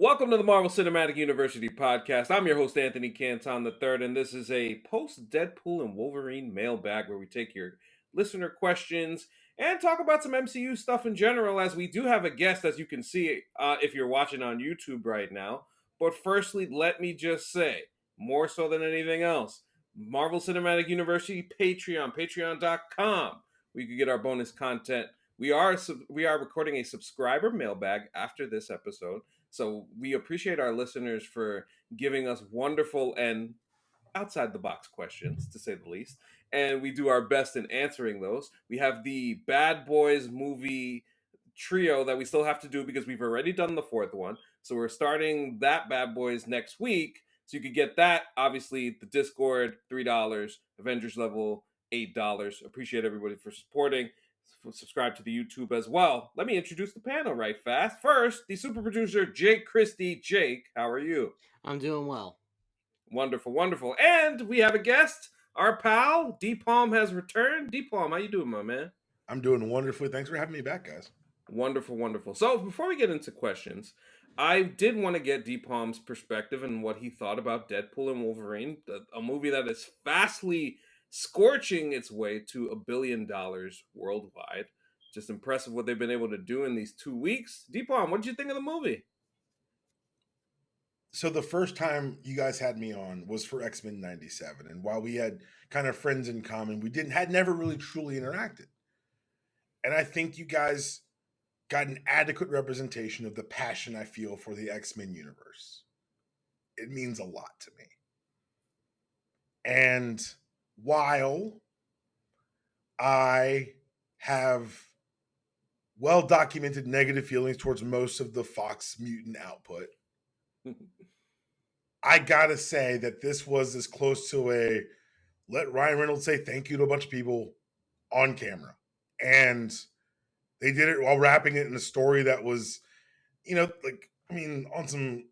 Welcome to the Marvel Cinematic University podcast. I'm your host, Anthony Canton III, and this is a post-Deadpool and Wolverine mailbag where we take your listener questions and talk about some MCU stuff in general, as we do have a guest, as you can see if you're watching on YouTube right now. But firstly, let me just say, more so than anything else, Marvel Cinematic University Patreon, patreon.com, where you can get our bonus content. We are recording a subscriber mailbag after this episode. So we appreciate our listeners for giving us wonderful and outside the box questions, to say the least. And we do our best in answering those. We have the Bad Boys movie trio that we still have to do because we've already done the fourth one. So we're starting that Bad Boys next week. So you could get that. Obviously, the Discord, $3, Avengers level, $8. Appreciate everybody for supporting. Subscribe to the YouTube as well. Let me introduce the panel right fast. First, the super producer, Jake Christie. Jake, how are you? I'm doing well. Wonderful, wonderful. And we have a guest. Our pal, Dpalm, has returned. Dpalm, how you doing, my man? I'm doing wonderfully. Thanks for having me back, guys. Wonderful, wonderful. So before we get into questions, I did want to get Dpalm's perspective and what he thought about Deadpool and Wolverine, a movie that is fastly scorching its way to $1 billion worldwide. Just impressive what they've been able to do in these 2 weeks. Dpalm, what did you think of the movie? So the first time you guys had me on was for X-Men 97. And while we had kind of friends in common, we had never really truly interacted. And I think you guys got an adequate representation of the passion I feel for the X-Men universe. It means a lot to me. And while I have well-documented negative feelings towards most of the Fox mutant output, I gotta say that this was as close to a let Ryan Reynolds say thank you to a bunch of people on camera. And they did it while wrapping it in a story that was, on some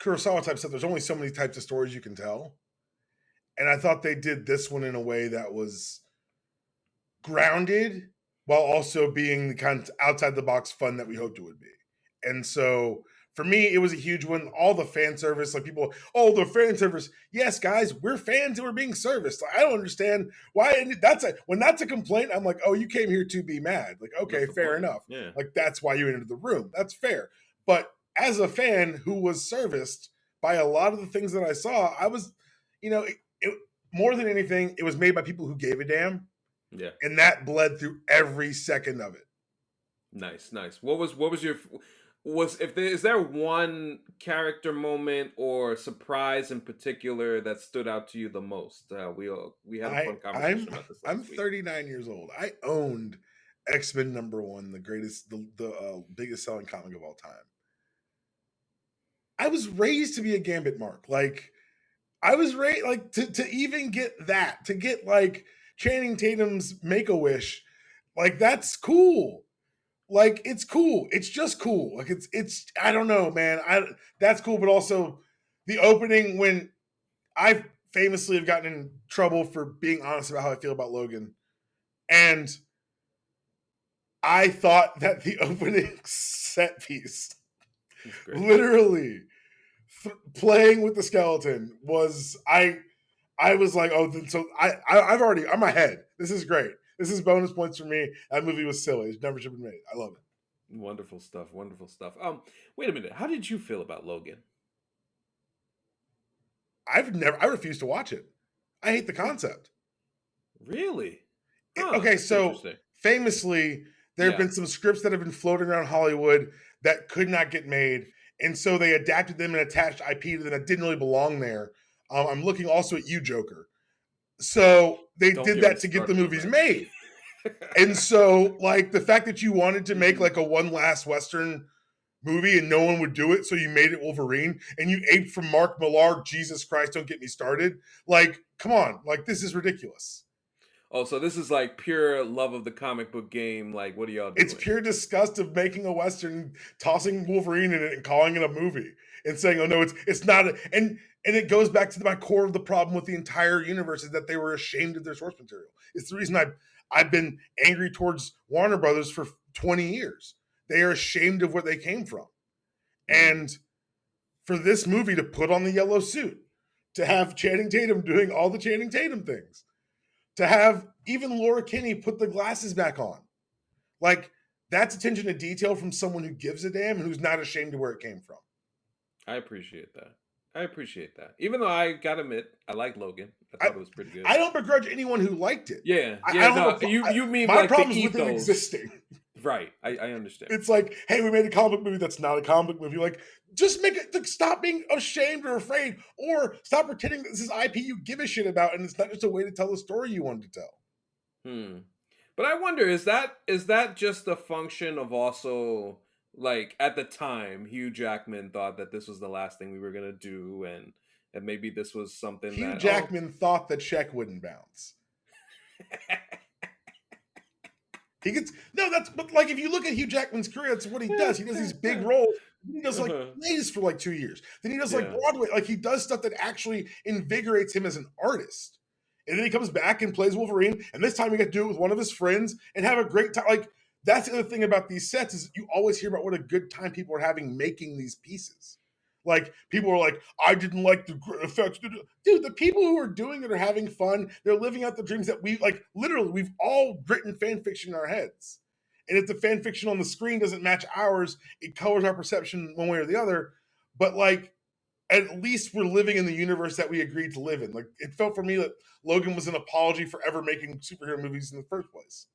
Kurosawa type stuff, there's only so many types of stories you can tell. And I thought they did this one in a way that was grounded while also being the kind of outside the box fun that we hoped it would be. And so for me, it was a huge one. All the fan service, like people, oh, the fan service. Yes, guys, we're fans and we're being serviced. Like, I don't understand why when that's a complaint, I'm like, oh, you came here to be mad. Like, okay, fair enough. Yeah. Like, that's why you entered the room. That's fair. But as a fan who was serviced by a lot of the things that I saw, I was, more than anything, it was made by people who gave a damn. Yeah. And that bled through every second of it. Nice. Is there one character moment or surprise in particular that stood out to you the most? We had a fun conversation about this. I'm 39 years old. I owned X-Men #1, the biggest selling comic of all time. I was raised to be a Gambit mark. Like, I was raised like to even get that, to get like Channing Tatum's Make-A-Wish, like that's cool. Like, it's cool. It's just cool. Like, it's I don't know, man. That's cool, but also the opening when I famously have gotten in trouble for being honest about how I feel about Logan. And I thought that the opening set piece, literally playing with the skeleton, was I was like, oh, so I'm ahead. This is great. This is bonus points for me. That movie was silly. It never should have been made. I love it. Wonderful stuff. Wonderful stuff. Wait a minute. How did you feel about Logan? I refuse to watch it. I hate the concept. Really? Okay, so famously, there have been some scripts that have been floating around Hollywood that could not get made. And so they adapted them and attached IP to them that didn't really belong there. I'm looking also at you, Joker. So they did that to get the movies made. And so, like, the fact that you wanted to make like a one last Western movie and no one would do it, so you made it Wolverine, and you aped from Mark Millar, Jesus Christ, don't get me started. Like, come on. Like, this is ridiculous. Oh, so this is like pure love of the comic book game. Like, what are y'all doing? It's pure disgust of making a Western, tossing Wolverine in it and calling it a movie and saying, oh, no, it's not. And it goes back to my core of the problem with the entire universe is that they were ashamed of their source material. It's the reason I've been angry towards Warner Brothers for 20 years. They are ashamed of where they came from. And for this movie to put on the yellow suit, to have Channing Tatum doing all the Channing Tatum things, to have even Laura Kinney put the glasses back on. Like, that's attention to detail from someone who gives a damn and who's not ashamed of where it came from. I appreciate that. Even though I gotta admit, I like Logan. I thought it was pretty good. I don't begrudge anyone who liked it. Yeah, I don't you mean my like problem the is with it ethos. existing. Right, I understand. It's like, hey, we made a comic book movie that's not a comic book movie. Like, just make it, like, stop being ashamed or afraid, or stop pretending that this is IP you give a shit about, and it's not just a way to tell the story you wanted to tell. But I wonder, is that just a function of also, like, at the time, Hugh Jackman thought that this was the last thing we were gonna do, and maybe this was something Hugh Jackman thought the check wouldn't bounce. But like, if you look at Hugh Jackman's career, that's what he does. He does these big roles. He does like plays for like 2 years. Then he does like Broadway. Like, he does stuff that actually invigorates him as an artist. And then he comes back and plays Wolverine. And this time he got to do it with one of his friends and have a great time. Like, that's the other thing about these sets is you always hear about what a good time people are having making these pieces. Like, people are like, I didn't like the effects. Dude, the people who are doing it are having fun. They're living out the dreams that literally, we've all written fan fiction in our heads. And if the fan fiction on the screen doesn't match ours, it colors our perception one way or the other. But, like, at least we're living in the universe that we agreed to live in. Like, it felt for me that Logan was an apology for ever making superhero movies in the first place.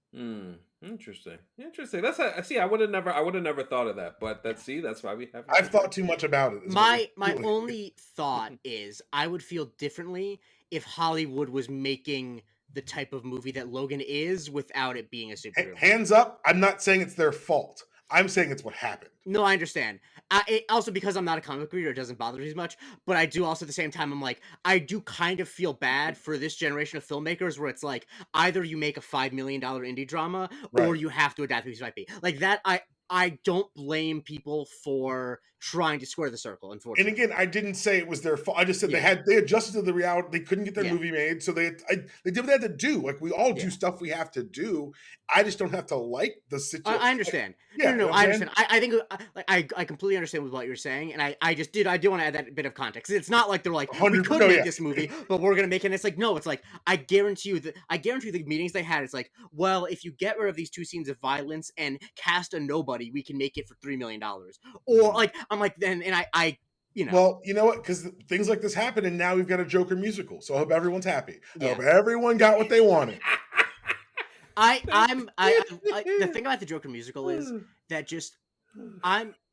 Interesting. That's I would have never thought of that. But that's why we have. I've thought too much about it. My only thought is I would feel differently if Hollywood was making the type of movie that Logan is without it being a superhero. Hands up, I'm not saying it's their fault. I'm saying it's what happened. No, I understand. Also, because I'm not a comic reader, it doesn't bother me as much. But I do also, at the same time, I'm like, I do kind of feel bad for this generation of filmmakers where it's like, either you make a $5 million indie drama, or you have to adapt a piece of IP. Like that, I don't blame people for trying to square the circle, unfortunately. And again, I didn't say it was their fault. I just said they adjusted to the reality. They couldn't get their movie made, so they did what they had to do. Like, we all do stuff we have to do. I just don't have to like the situation. I understand. No, I understand. I think I completely understand with what you're saying, and I do want to add that bit of context. It's not like they're like, we could make this movie, but we're gonna make it. And it's like, no, it's like I guarantee you the meetings they had. It's like, well, if you get rid of these 2 scenes of violence and cast a nobody, we can make it for $3 million. Or like, I'm like, then, and I you know. Well, you know what? Because things like this happen, and now we've got a Joker musical. So I hope everyone's happy. I hope everyone got what they wanted. The thing about the Joker musical is that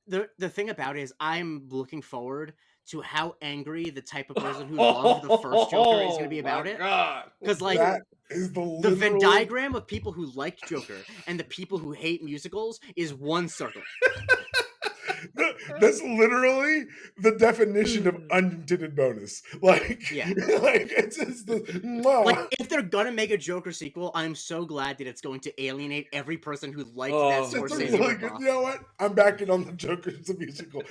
the thing about it is I'm looking forward to how angry the type of person who loved the first Joker is going to be about it. Because like that is the Venn diagram of people who like Joker and the people who hate musicals is one circle. That's literally the definition of unintended bonus. Like, like it's just like, if they're gonna make a Joker sequel, I'm so glad that it's going to alienate every person who liked that Scorsese ripoff. You know what? I'm backing on the Joker as a musical.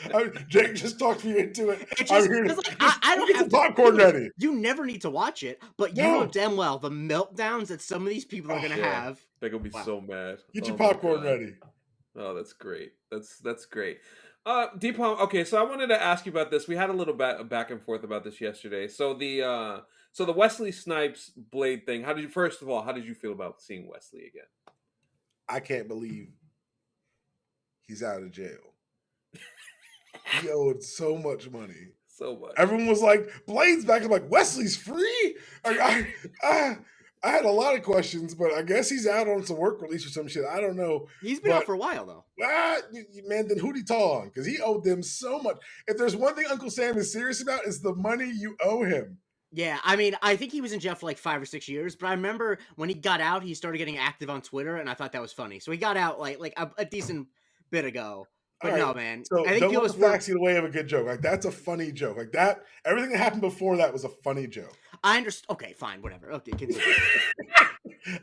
Jake just talked me into it. I'm here to, I don't have popcorn ready. You never need to watch it, but you know damn well the meltdowns that some of these people are gonna have. They're gonna be so mad. Get your popcorn ready. Oh, that's great. That's great. Dpalm, okay, so I wanted to ask you about this. We had a little back and forth about this yesterday. So the Wesley Snipes Blade thing. How did you feel about seeing Wesley again? I can't believe he's out of jail. He owed so much money. So much. Everyone was like, Blade's back. I'm like, Wesley's free? I had a lot of questions, but I guess he's out on some work release or some shit. I don't know. He's been out for a while, though. Man, then who'd he tell on? Because he owed them so much. If there's one thing Uncle Sam is serious about, it's the money you owe him. Yeah, I mean, I think he was in jail for like 5 or 6 years, but I remember when he got out, he started getting active on Twitter, and I thought that was funny. So he got out like a decent bit ago. But no, man. So I think don't let the facts get away of a good joke. Like, that's a funny joke. Like, that, everything that happened before that was a funny joke. I understand. Okay, fine, whatever. Okay, continue.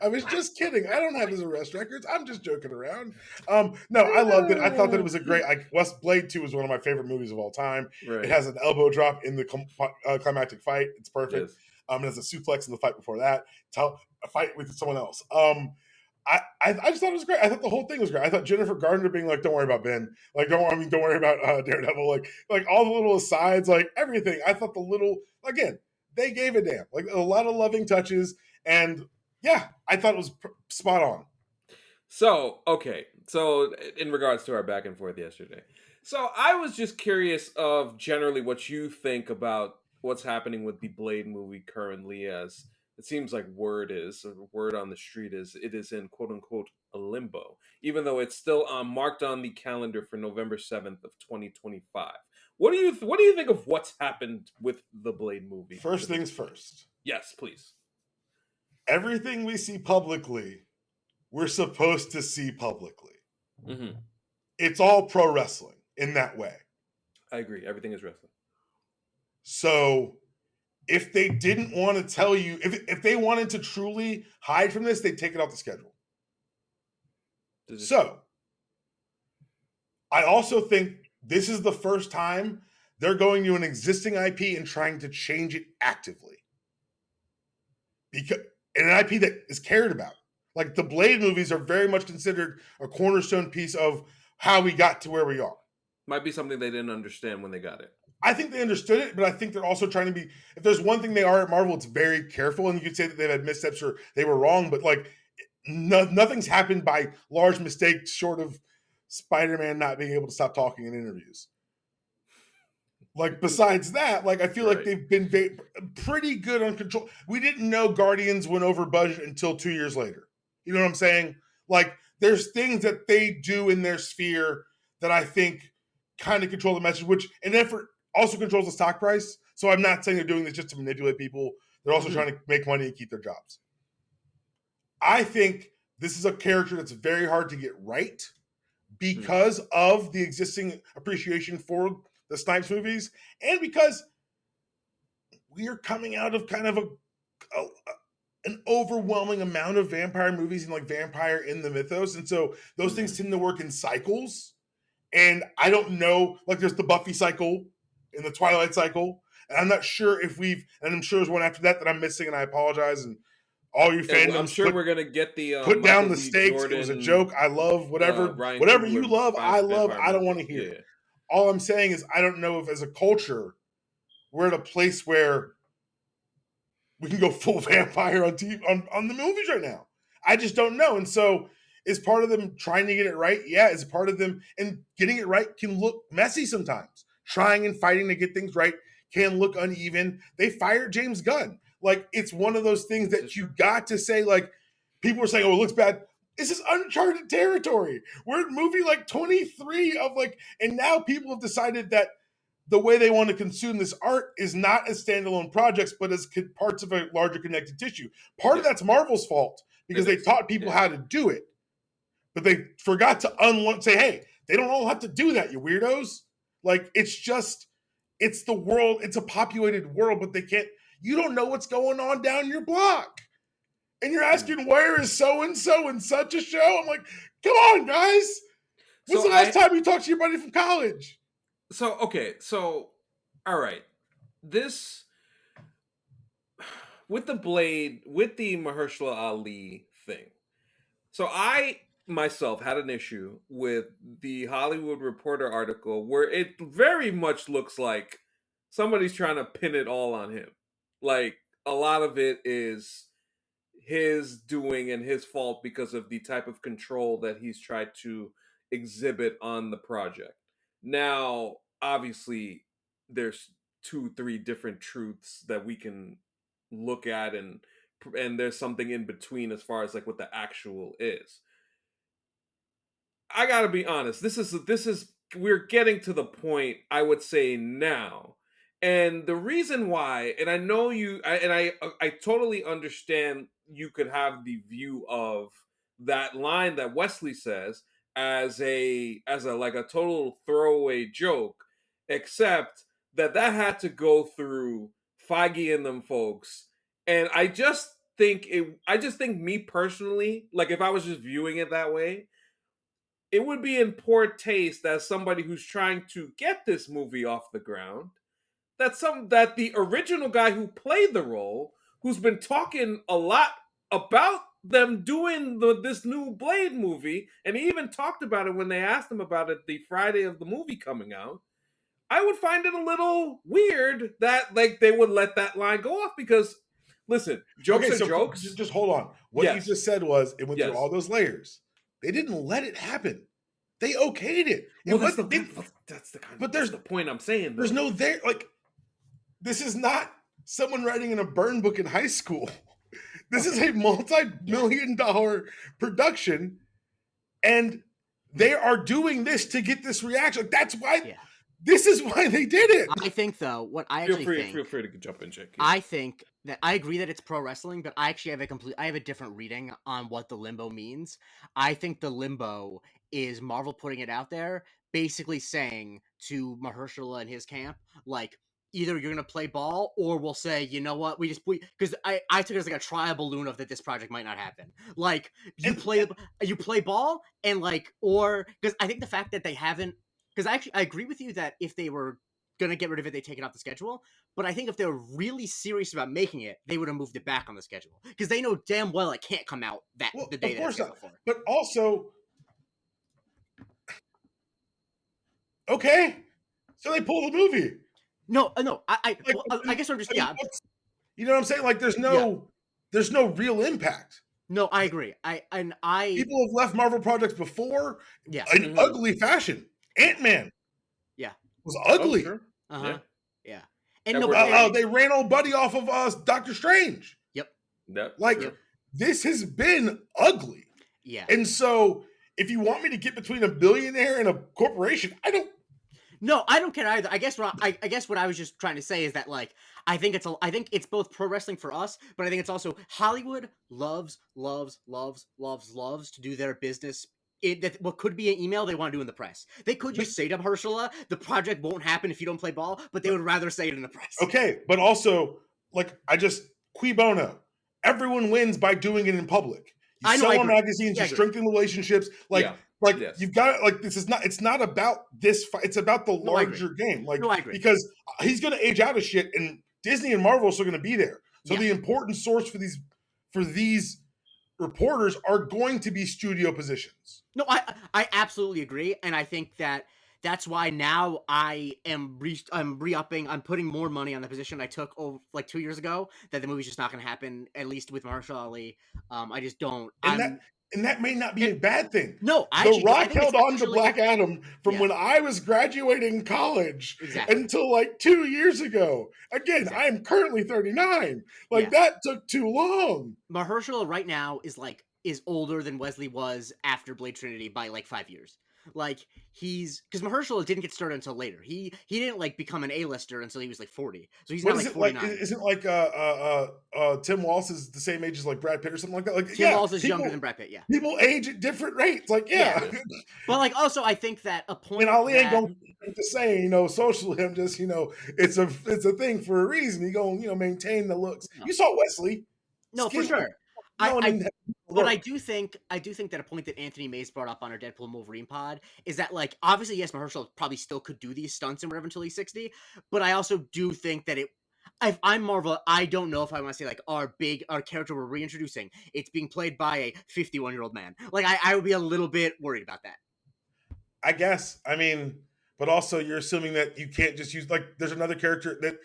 I was just kidding. I don't have his arrest records. I'm just joking around. No, I loved it. I thought that it was a great. West Blade 2 is one of my favorite movies of all time. Right. It has an elbow drop in the climactic fight. It's perfect. Yes. It has a suplex in the fight before that. A fight with someone else. I just thought it was great. I thought the whole thing was great. I thought Jennifer Garner being like, "Don't worry about Ben," like, don't worry about Daredevil," like all the little asides, like everything. I thought the little, again, they gave a damn, like a lot of loving touches, and yeah, I thought it was spot on. So, okay. So, in regards to our back and forth yesterday, so I was just curious of generally what you think about what's happening with the Blade movie currently, as it seems like word on the street is it is in quote unquote a limbo, even though it's still marked on the calendar for November 7th of 2025. What do you think of what's happened with the Blade movie? First things first. Yes, please. Everything we see publicly, we're supposed to see publicly. Mm-hmm. It's all pro wrestling in that way. I agree. Everything is wrestling. So if they didn't want to tell you, if they wanted to truly hide from this, they'd take it off the schedule. So I also think this is the first time they're going to an existing IP and trying to change it actively. Because an IP that is cared about. Like the Blade movies are very much considered a cornerstone piece of how we got to where we are. Might be something they didn't understand when they got it. I think they understood it, but I think they're also trying to be, if there's one thing they are at Marvel, it's very careful. And you could say that they've had missteps or they were wrong, but like nothing's happened by large mistakes short of Spider-Man not being able to stop talking in interviews. Like besides that, like I feel like they've been pretty good on control. We didn't know Guardians went over budget until 2 years later. You know what I'm saying? Like there's things that they do in their sphere that I think kind of control the message, which in effort also controls the stock price. So I'm not saying they're doing this just to manipulate people. They're also trying to make money and keep their jobs. I think this is a character that's very hard to get right because of the existing appreciation for the Snipes movies, and because we are coming out of kind of an overwhelming amount of vampire movies and like vampire in the mythos, and so those things tend to work in cycles. And I don't know, like there's the Buffy cycle and the Twilight cycle, and I'm not sure if and I'm sure there's one after that I'm missing, and I apologize. And all you fandoms, I'm sure we're gonna get the put down the stakes. Jordan, it was a joke. I love whatever you love. I love. I don't want to hear. Yeah. All I'm saying is I don't know if as a culture we're at a place where we can go full vampire on TV on the movies right now. I just don't know. And so is part of them trying to get it right? Yeah, is part of them, and getting it right can look messy sometimes. Trying and fighting to get things right can look uneven. They fired James Gunn. Like it's one of those things that you got to say, like people are saying, oh, it looks bad. This is uncharted territory. We're in movie like 23 of like, and now people have decided that the way they want to consume this art is not as standalone projects, but as parts of a larger connected tissue. Part of that's Marvel's fault because they taught people how to do it, but they forgot to say, hey, they don't all have to do that, you weirdos. Like it's the world. It's a populated world, but they can't. You don't know what's going on down your block. And you're asking, where is so-and-so in such a show? I'm like, come on, guys. When's the last time you talked to your buddy from college? So, okay. So, all right. This, with the Blade, with the Mahershala Ali thing. So, I myself had an issue with the Hollywood Reporter article where it very much looks like somebody's trying to pin it all on him. Like, a lot of it is his doing and his fault because of the type of control that he's tried to exhibit on the project. Now, obviously, there's 2-3 different truths that we can look at, and there's something in between as far as like what the actual is. I gotta be honest. This is we're getting to the point, I would say now. And the reason why, and I know I totally understand you could have the view of that line that Wesley says as a like a total throwaway joke, except that had to go through Feige and them folks. And I just think me personally, like if I was just viewing it that way, it would be in poor taste as somebody who's trying to get this movie off the ground that the original guy who played the role, who's been talking a lot about them doing this new Blade movie, and he even talked about it when they asked him about it the Friday of the movie coming out. I would find it a little weird that like they would let that line go off because, listen, jokes are jokes. Just hold on. What you just said was it went through all those layers. They didn't let it happen. They okayed it. Well, that's the point I'm saying. There's no there. Like, this is not someone writing in a burn book in high school. This is a multi-million-dollar production, and they are doing this to get this reaction. That's why. Yeah. This is why they did it. I think, though, what I actually think. Feel free to jump in, Jake. I think that I agree that it's pro wrestling, but I actually have I have a different reading on what the limbo means. I think the limbo is Marvel putting it out there, basically saying to Mahershala and his camp, like, either you're gonna play ball, or we'll say, you know what, because I took it as like a trial balloon of that this project might not happen. Like, you play ball, and like, or because I think the fact that they haven't. Because I agree with you that if they were going to get rid of it, they take it off the schedule. But I think if they were really serious about making it, they would have moved it back on the schedule. Because they know damn well it can't come out the day that it's scheduled for. But also, okay, so they pull the movie. No, I guess I'm just, yeah. You know what I'm saying? Like, there's no real impact. No, I agree. People have left Marvel projects before in ugly fashion. Ant-Man, was ugly. Oh, sure. Yeah. And they ran old buddy off of Doctor Strange. Yep. This has been ugly. Yeah. And so, if you want me to get between a billionaire and a corporation, I don't. No, I don't care either. I guess what I was just trying to say is that, like, I think it's both pro wrestling for us, but I think it's also Hollywood loves to do their business. What could be an email they want to do in the press. They could just say to Mahershala, the project won't happen if you don't play ball, but they would rather say it in the press. Okay, but also, like, cui bono. Everyone wins by doing it in public. You sell on magazines, you strengthen relationships. You've got it. Like, it's not about this fight. It's about the larger game. Like, I agree. Because he's going to age out of shit, and Disney and Marvel are still going to be there. So the important source for these reporters are going to be studio positions. No, I absolutely agree, and I think that's why now I'm re-upping. I'm putting more money on the position I took like 2 years ago. That the movie's just not going to happen, at least with Mahershala Ali. I just don't. And that may not be a bad thing. No, The Rock held on to Black Adam from when I was graduating college until like 2 years ago. Again, I am currently 39. That took too long. Mahershala right now is older than Wesley was after Blade Trinity by like 5 years. Like, because Mahershala didn't get started until later. He didn't like become an A-lister until he was like 40. So he's not like 49. Isn't like Tim Walsh is the same age as like Brad Pitt or something like that? Like, Tim Walsh is younger than Brad Pitt. Yeah, people age at different rates. Like, but like also I think that a point. And Ali ain't gonna to say, socially, I'm just, it's a thing for a reason. He gonna maintain the looks. No. You saw Wesley. No, for sure. But I do think that a point that Anthony Mays brought up on our Deadpool and Wolverine pod is that, like, obviously, yes, Mahershala probably still could do these stunts and whatever until he's 60, but I also do think that if I'm Marvel, I don't know if I want to say, like, our character we're reintroducing, it's being played by a 51-year-old man. Like, I would be a little bit worried about that. I guess. I mean, but also you're assuming that you can't just use, like, there's another character that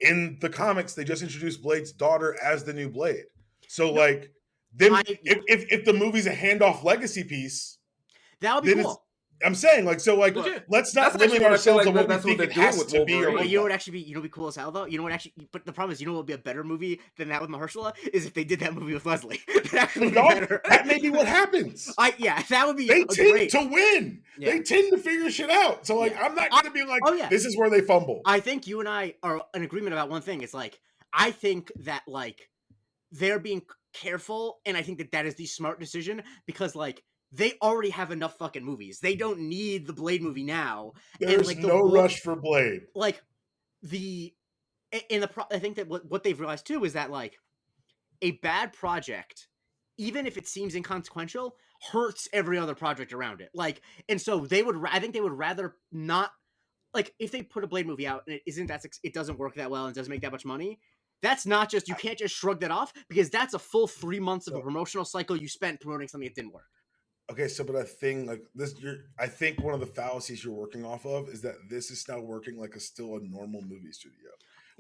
in the comics, they just introduced Blade's daughter as the new Blade. So, like, then if the movie's a handoff legacy piece, that would be cool. I'm saying, like, so, like, let's not limit ourselves to what we think it has to be. Well, you know what actually be, cool as hell, though? But the problem is, what would be a better movie than that with Mahershala is if they did that movie with Leslie. That may be what happens. That would be They tend to win. Yeah. They tend to figure shit out. So, like, I'm not going to be like, this is where they fumble. I think you and I are in agreement about one thing. It's like, I think that, like, they're being careful, and I think that is the smart decision, because, like, they already have enough fucking movies. They don't need the Blade movie now. There's no rush for Blade. Like, I think that what they've realized too is that, like, a bad project, even if it seems inconsequential, hurts every other project around it. Like, and so I think they would rather not, like, if they put a Blade movie out and it doesn't work that well and doesn't make that much money, That's not just, you can't just shrug that off, because that's a full 3 months of a promotional cycle you spent promoting something that didn't work. Okay, so but I think like this, I think one of the fallacies you're working off of is that this is now working like still a normal movie studio.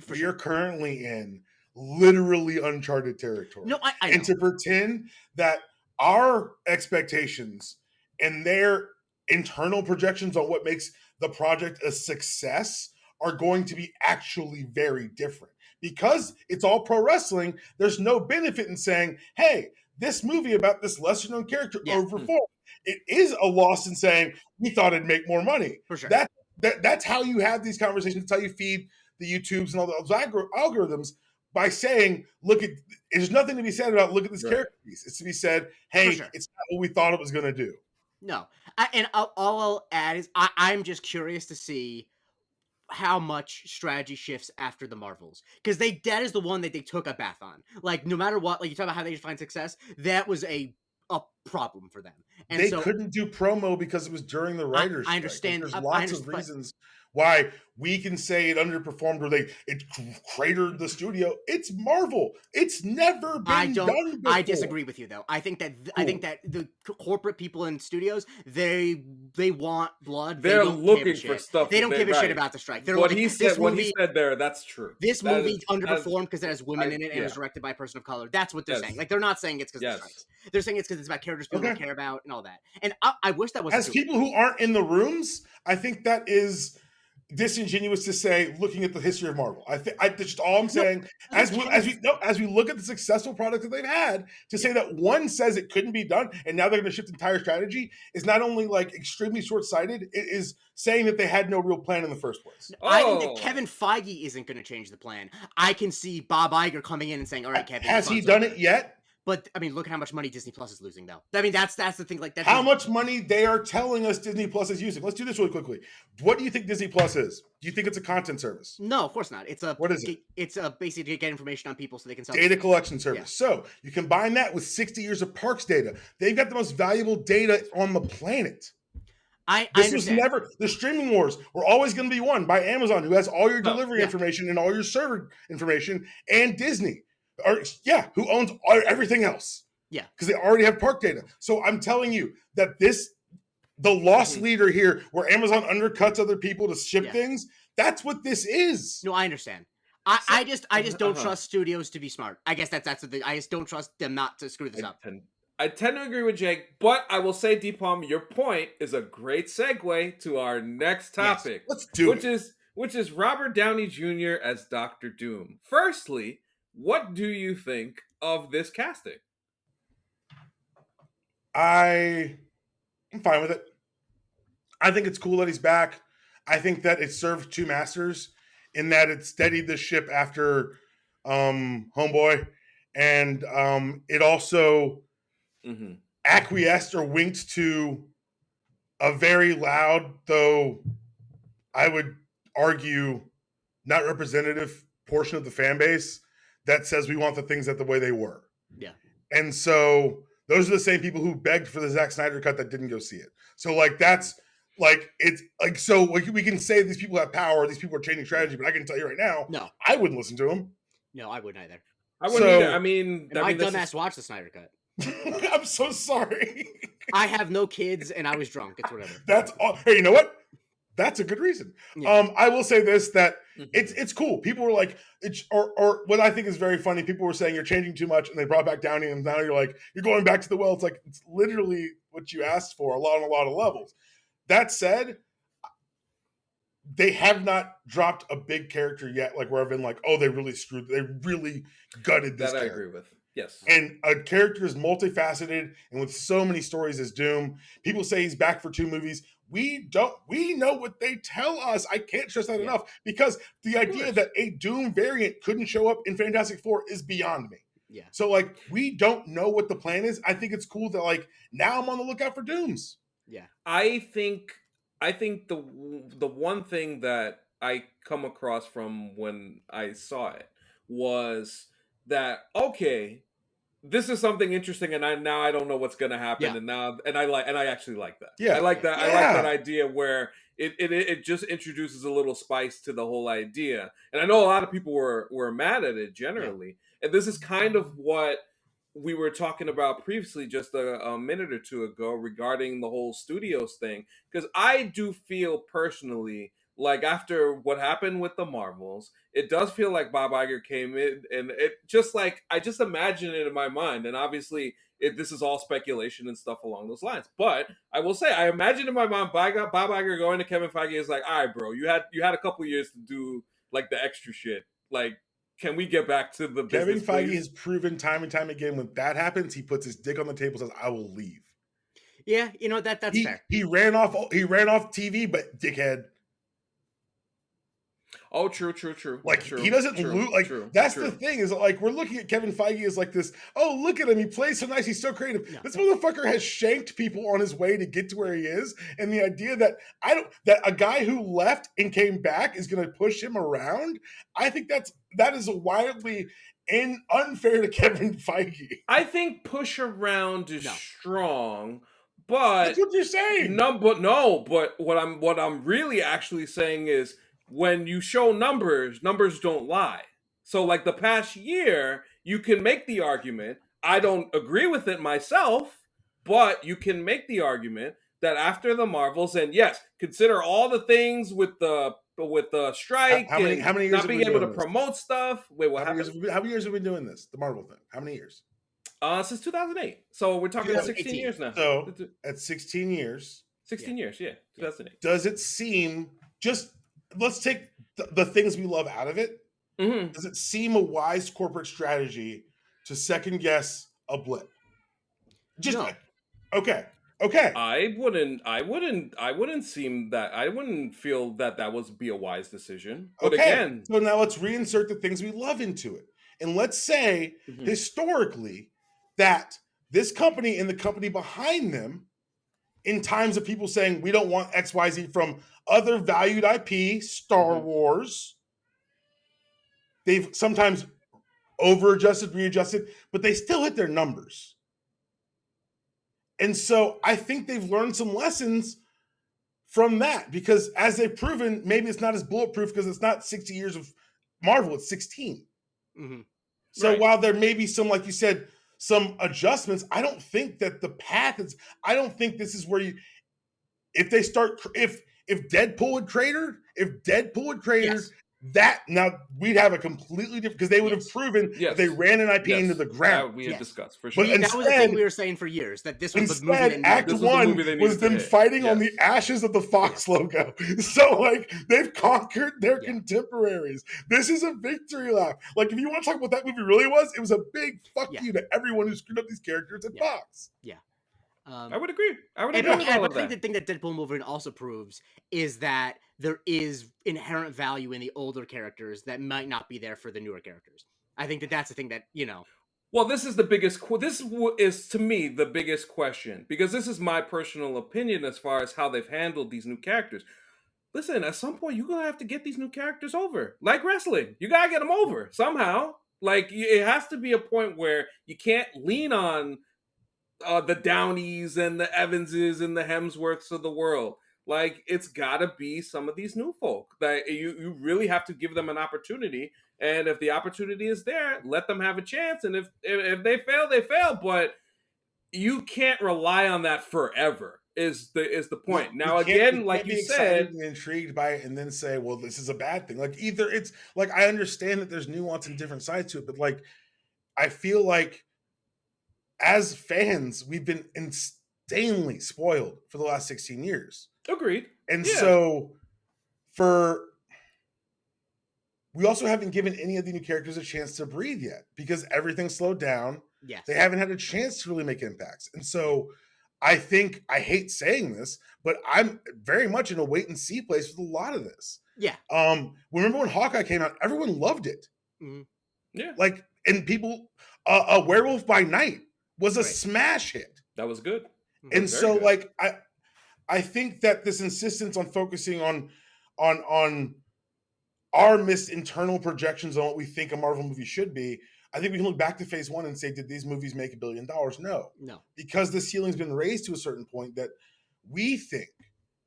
We are currently in literally uncharted territory. No, I and know. to pretend that our expectations and their internal projections on what makes the project a success are going to be actually very different. Because it's all pro wrestling, there's no benefit in saying, hey, this movie about this lesser known character overperformed. It is a loss in saying we thought it'd make more money. For sure. That's how you have these conversations. That's how you feed the YouTubes and all those algorithms, by saying, look at, there's nothing to be said about look at this character piece. It's to be said, hey, it's not what we thought it was going to do. No. All I'll add is I'm just curious to see how much strategy shifts after the Marvels, because that is the one that they took a bath on. Like, no matter what, like you talk about how they define success, that was a problem for them. And they couldn't do promo because it was during the writers' strike. I understand. There's lots of reasons why we can say it underperformed or it cratered the studio. It's Marvel. It's never been done before. I disagree with you, though. I think that the corporate people in studios, they want blood. They're looking for stuff. They don't give a shit about the strike. They're what he said there, that's true. This movie underperformed because it has women in it and was directed by a person of color. That's what they're saying. Like, they're not saying it's because of the strikes. They're saying it's because it's about characters people don't care about and all that. And I wish that was as people who aren't in the rooms. I think that is disingenuous to say, looking at the history of Marvel. That's just all I'm saying. As we look at the successful products that they've had, to say that one says it couldn't be done and now they're going to shift entire strategy is not only like extremely short-sighted, it is saying that they had no real plan in the first place. I think that Kevin Feige isn't going to change the plan. I can see Bob Iger coming in and saying, all right, Kevin. Has he done it yet? But I mean, look at how much money Disney Plus is losing, though. I mean, that's the thing. Like, that's how much money they are telling us Disney Plus is using. Let's do this really quickly. What do you think Disney Plus is? Do you think it's a content service? No, of course not. What is it? It's basically to get information on people so they can sell data collection service. Yeah. So you combine that with 60 years of parks data. They've got the most valuable data on the planet. This was never, the streaming wars were always going to be won by Amazon, who has all your delivery information and all your server information, and Disney, who owns everything else. Yeah. Because they already have park data. So I'm telling you that the loss leader here, where Amazon undercuts other people to ship things, that's what this is. No, I understand. I just don't trust studios to be smart. I guess that's the thing. I just don't trust them not to screw this up. I tend to agree with Jake, but I will say, Dpalm, your point is a great segue to our next topic. Yes, let's do it. Which is Robert Downey Jr. as Dr. Doom. Firstly, what do you think of this casting? I'm fine with it. I think it's cool that he's back. I think that it served two masters in that it steadied the ship after Homeboy, and it also acquiesced or winked to a very loud, though I would argue not representative portion of the fan base that says we want the things the way they were. Yeah. And so those are the same people who begged for the Zack Snyder cut that didn't go see it. So like that's like it's like so like we can say these people have power, these people are changing strategy, but I can tell you right now, no, I wouldn't listen to them. No, I wouldn't either. I wouldn't either. I mean, my dumbass watched the Snyder cut. I'm so sorry. I have no kids and I was drunk. It's whatever. That's all. Hey, you know what? That's a good reason. Yeah. I will say this, that it's cool. People were like, or what I think is very funny, people were saying you're changing too much, and they brought back Downey, and now you're like, you're going back to the well. It's like, it's literally what you asked for on a lot of levels. That said, they have not dropped a big character yet, like where I've been like, oh, they really gutted this character. I agree with. Yes. And a character is multifaceted and with so many stories as Doom. People say he's back for 2 movies. We know what they tell us. I can't stress that enough, because the idea that a Doom variant couldn't show up in Fantastic Four is beyond me. Yeah. So like, we don't know what the plan is. I think it's cool that like now I'm on the lookout for Dooms. Yeah. I think the one thing that I come across from when I saw it was that, okay, this is something interesting, and I don't know what's gonna happen, Yeah. and I actually like that. Yeah. I like that. Yeah. I like that idea where it just introduces a little spice to the whole idea. And I know a lot of people were mad at it generally, and this is kind of what we were talking about previously, just a minute or two ago, regarding the whole studios thing. Because I do feel personally like after what happened with the Marvels, it does feel like Bob Iger came in, and it just like I just imagine it in my mind. And obviously, this is all speculation and stuff along those lines. But I will say, I imagine in my mind, Bob Iger going to Kevin Feige is like, all right, bro, you had a couple years to do like the extra shit. Like, can we get back to the Kevin business, Feige please? has proven time and time again when that happens, he puts his dick on the table and says, "I will leave." Yeah, that's fair. He ran off TV, but dickhead. Oh, true. Like true, he doesn't true, lose. Like true, that's true. the thing is like we're looking at Kevin Feige as like this. Oh, look at him! He plays so nice. He's so creative. No. This motherfucker has shanked people on his way to get to where he is. And the idea that that a guy who left and came back is going to push him around. I think that is wildly unfair to Kevin Feige. I think push around is strong, but that's what you're saying. But what I'm really actually saying is when you show numbers don't lie. So like the past year, you can make the argument. I don't agree with it myself, but you can make the argument that after the Marvels, and yes, consider all the things with the strike How many and years not have being we able to doing this? promote stuff. Wait, what happened? How many years have we been doing this? The Marvel thing. How many years? Since 2008. So we're talking 16 years now. So at 16 years. 16 years, yeah. 2008. Does it seem let's take the things we love out of it. Mm-hmm. Does it seem a wise corporate strategy to second guess a blip? Just no. Okay. I wouldn't feel that would be a wise decision. But again, so now let's reinsert the things we love into it. And let's say historically that this company and the company behind them, in times of people saying we don't want XYZ from other valued IP, Star Wars, they've sometimes over-adjusted, readjusted, but they still hit their numbers. And so I think they've learned some lessons from that, because as they've proven, maybe it's not as bulletproof because it's not 60 years of Marvel, it's 16. Mm-hmm. So while there may be some, like you said, some adjustments, I don't think that the path is, I don't think this is where if Deadpool had cratered, that now we'd have a completely different, because they would have proven that they ran an IP into the ground. That we had discussed for sure. But that was the thing we were saying for years, that this was the movie that Act One was them fighting on the ashes of the Fox logo. So like they've conquered their contemporaries. This is a victory lap. Like if you want to talk about what that movie really was, it was a big fuck you to everyone who screwed up these characters at Fox. Yeah. I would agree. I think the thing that Deadpool and Wolverine also proves is that there is inherent value in the older characters that might not be there for the newer characters. I think that's the thing that, Well, this is the biggest. This is to me the biggest question, because this is my personal opinion as far as how they've handled these new characters. Listen, at some point you're gonna have to get these new characters over, like wrestling. You gotta get them over somehow. Like it has to be a point where you can't lean on the Downies and the Evanses and the Hemsworths of the world. Like it's gotta be some of these new folk that you really have to give them an opportunity. And if the opportunity is there, let them have a chance. And if they fail, they fail. But you can't rely on that forever. Is the point. Now again, like you said, and intrigued by it and then say, well, this is a bad thing. Like either it's like I understand that there's nuance and different sides to it, but like I feel like as fans, we've been insanely spoiled for the last 16 years. Agreed. And so we also haven't given any of the new characters a chance to breathe yet, because everything slowed down. Yes. They haven't had a chance to really make impacts. And so I think, I hate saying this, but I'm very much in a wait and see place with a lot of this. Yeah. Remember when Hawkeye came out, everyone loved it. Mm-hmm. Yeah. Like, and people, a Werewolf by Night was a smash hit. That was good. And so good. Like, I think that this insistence on focusing on our missed internal projections on what we think a Marvel movie should be I think we can look back to phase 1 and say, did these movies make $1 billion? No. No. Because the ceiling's been raised to a certain point that we think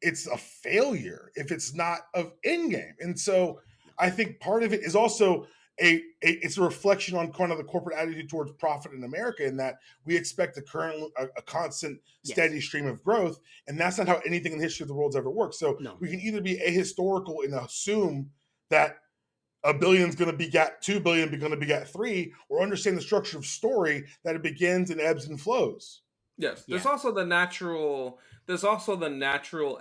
it's a failure if it's not of Endgame. And so I think part of it is also it's a reflection on kind of the corporate attitude towards profit in America, in that we expect a constant, steady stream of growth, and that's not how anything in the history of the world's ever worked. So we can either be ahistorical and assume that $1 billion is going to beget 2 billion, going to beget 3, or understand the structure of story that it begins and ebbs and flows. Yes, there's also the natural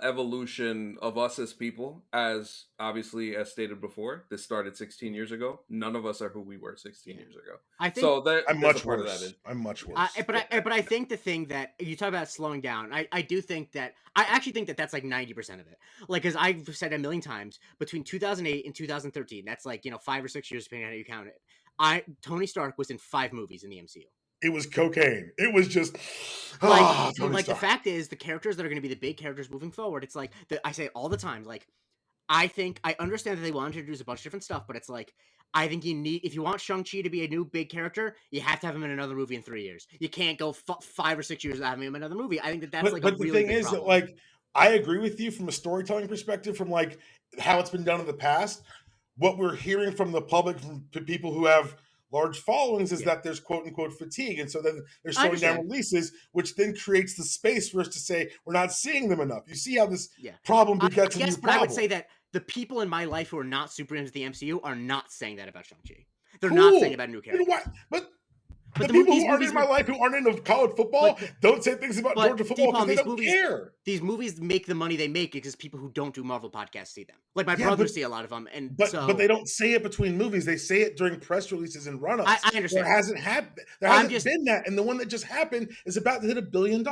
evolution of us as people, as obviously as stated before. This started 16 years ago. None of us are who we were 16 years ago. I think so. I'm much worse. I'm much worse. But I think the thing that you talk about slowing down, I do think that I actually think that that's like 90% of it. Like, because I've said a million times, between 2008 and 2013, that's like 5 or 6 years depending on how you count it. Tony Stark was in 5 movies in the MCU. It was cocaine. It was just the fact is, the characters that are going to be the big characters moving forward, it's like I say all the time, like, I think I understand that they want to introduce a bunch of different stuff, but it's like, I think if you want Shang-Chi to be a new big character, you have to have him in another movie in 3 years. You can't go 5 or 6 years without having him in another movie. I think that's but the thing is that, like, I agree with you from a storytelling perspective, from like how it's been done in the past. What we're hearing from the public, from people who have large followings, is that there's quote unquote fatigue, and so then they're slowing down releases, which then creates the space for us to say we're not seeing them enough. You see how this problem begets a new problem. But I would say that the people in my life who are not super into the MCU are not saying that about Shang-Chi. They're not saying about a new character. But the people who aren't in my life, who aren't into college football, don't say things about Georgia football because they don't care. These movies make the money they make because people who don't do Marvel podcasts see them. Like, my brothers see a lot of them, but they don't say it between movies. They say it during press releases and run-ups. I understand. There hasn't been that, and the one that just happened is about to hit $1 billion.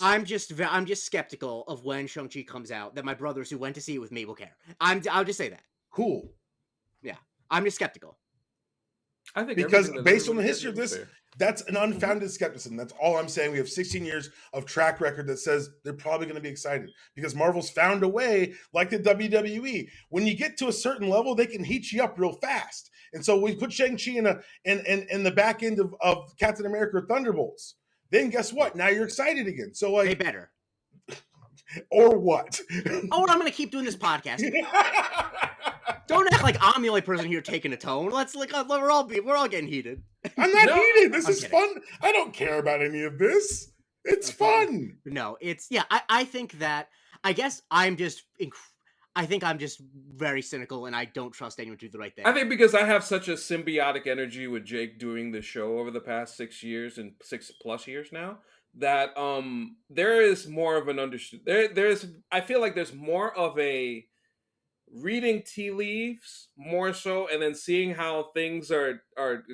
I'm just skeptical of when Shang-Chi comes out that my brothers who went to see it with me will care. I'll just say that. Cool. Yeah, I'm just skeptical. I think because based on the history of this, that's an unfounded skepticism. That's all I'm saying. We have 16 years of track record that says they're probably going to be excited because Marvel's found a way, like the WWE. When you get to a certain level, they can heat you up real fast. And so we put Shang-Chi in the back end of Captain America or Thunderbolts. Then guess what? Now you're excited again. So, like, they better. Or what? Oh, I'm going to keep doing this podcast. Don't act like I'm the only person here taking a tone. We're all getting heated. I'm not heated. This is fun. I don't care about any of this. It's fun. No, I think that, I guess I think I'm just very cynical and I don't trust anyone to do the right thing. I think because I have such a symbiotic energy with Jake doing the show over the past 6 years and 6+ years now, that there is more of an I feel like there's more of a reading tea leaves more so, and then seeing how things are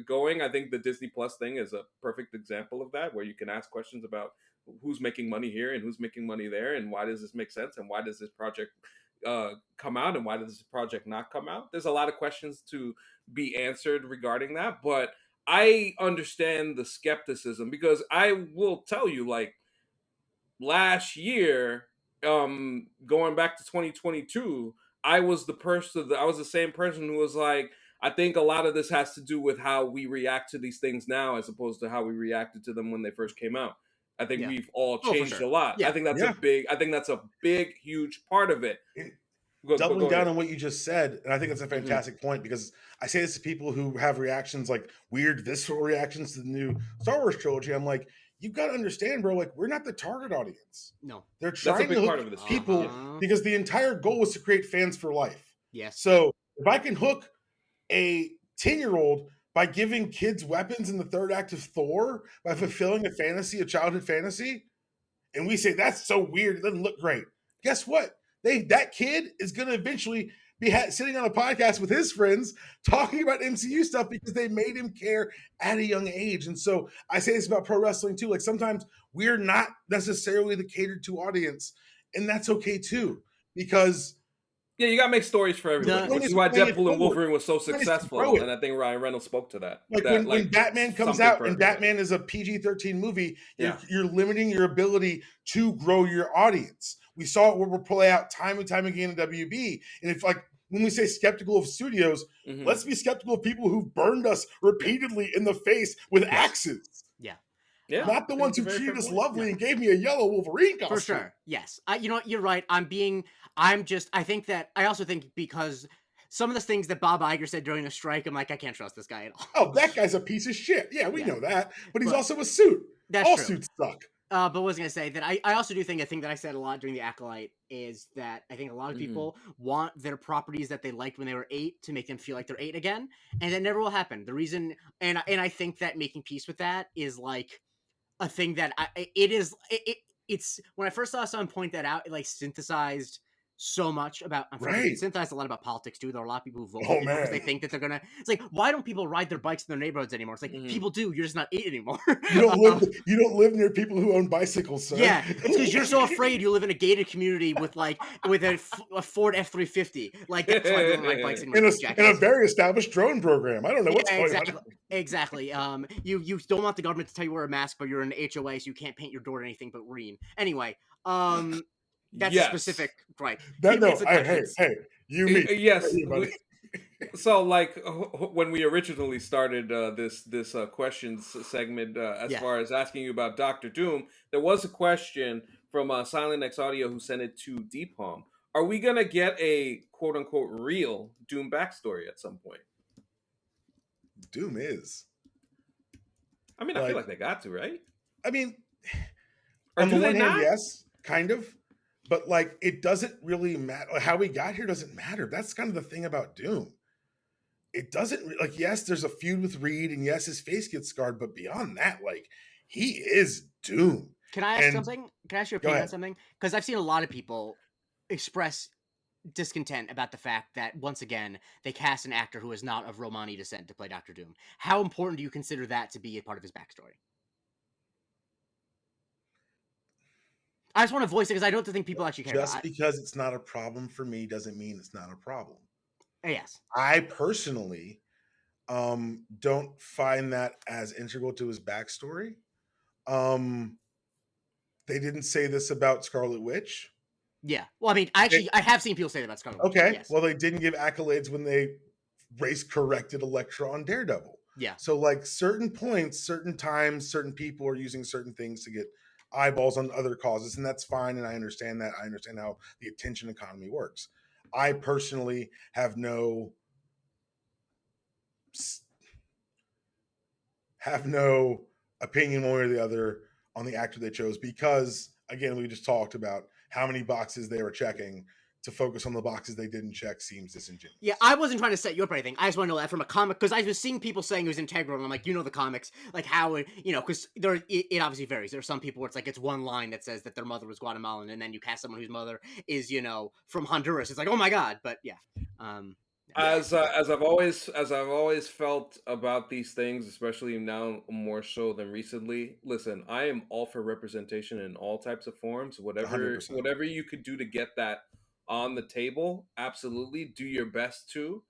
going. I think the Disney Plus thing is a perfect example of that, where you can ask questions about who's making money here and who's making money there, and why does this make sense, and why does this project come out, and why does this project not come out. There's a lot of questions to be answered regarding that, but I understand the skepticism, because I will tell you, like, last year, going back to 2022, I was the same person who was like, I think a lot of this has to do with how we react to these things now as opposed to how we reacted to them when they first came out. I think we've all changed a lot. Yeah. I think that's a big, huge part of it. Doubling down on what you just said, and I think that's a fantastic point, because I say this to people who have reactions, like weird visceral reactions to the new Star Wars trilogy. I'm like, you've got to understand, bro, like, we're not the target audience. No. They're trying to hook people because the entire goal is to create fans for life. Yes. So if I can hook a 10-year-old by giving kids weapons in the third act of Thor, by fulfilling a childhood fantasy, and we say that's so weird, it doesn't look great. Guess what? That kid is going to eventually be sitting on a podcast with his friends talking about MCU stuff because they made him care at a young age. And so I say this about pro wrestling too. Like, sometimes we're not necessarily the catered to audience, and that's okay too, because you got to make stories for everybody, which is why Deadpool and Wolverine was so successful. And I think Ryan Reynolds spoke to that. When Batman comes out and Batman is a PG-13 movie, you're limiting your ability to grow your audience. We saw it play out time and time again in WB. And if, like, when we say skeptical of studios, let's be skeptical of people who burned us repeatedly in the face with axes. Yeah. Not the ones who treated us lovely and gave me a yellow Wolverine costume. For sure. Yes. You know what? You're right. I also think because some of the things that Bob Iger said during the strike, I'm like, I can't trust this guy at all. Oh, that guy's a piece of shit. Yeah, we know that. But he's also a suit. All suits suck. But I was going to say that I also do think a thing that I said a lot during the Acolyte is that I think a lot of people want their properties that they liked when they were 8 to make them feel like they're 8 again. And that never will happen. The reason, and I think that making peace with that is like a thing that it's when I first saw someone point that out, it like synthesized so much about it synthesized a lot about politics too. There are a lot of people who vote because they think that they're gonna. It's like, why don't people ride their bikes in their neighborhoods anymore? It's like people do. You're just not 8 anymore. You don't live near people who own bicycles, sir. Yeah, it's because you're so afraid you live in a gated community with a Ford F-350. Like that's why I don't ride bikes in a very established drone program. I don't know what's going on. Exactly. You don't want the government to tell you wear a mask, but you're in an HOA, so you can't paint your door anything but green. Anyway, that's a specific gripe. Hey, you me. Yes. So, like, when we originally started this questions segment, as far as asking you about Dr. Doom, there was a question from Silent X Audio who sent it to Dpalm. Are we gonna get a quote unquote real Doom backstory at some point? Doom is. I mean, I feel like they got to, right? I mean, on the one hand, yes, kind of. But, like, it doesn't really matter. How we got here doesn't matter. That's kind of the thing about Doom. It doesn't, like, yes, there's a feud with Reed, and yes, his face gets scarred, but beyond that, like, he is Doom. Can I ask something? Can I ask your opinion on something? Because I've seen a lot of people express discontent about the fact that, once again, they cast an actor who is not of Romani descent to play Dr. Doom. How important do you consider that to be a part of his backstory? I just want to voice it because I don't think people actually care about it. Just because it's not a problem for me doesn't mean it's not a problem. Yes. I personally don't find that as integral to his backstory. They didn't say this about Scarlet Witch. Yeah. Well, I mean, I have seen people say that about Scarlet Witch. Okay. Yes. Well, they didn't give accolades when they race corrected Elektra on Daredevil. Yeah. So, like, certain points, certain times, certain people are using certain things to get eyeballs on other causes, and that's fine, and I understand that. I understand how the attention economy works. I personally have no opinion one way or the other on the actor they chose because, again, we just talked about how many boxes they were checking. To focus on the boxes they didn't check seems disingenuous. Yeah, I wasn't trying to set you up or anything. I just want to know that from a comic, because I was seeing people saying it was integral, and I'm like, the comics, like how, because it obviously varies. There are some people where it's like, it's one line that says that their mother was Guatemalan, and then you cast someone whose mother is, from Honduras. It's like, oh my God, but yeah. As I've always felt about these things, especially now more so than recently. Listen, I am all for representation in all types of forms. Whatever 100%. Whatever you could do to get that on the table, absolutely do your best to.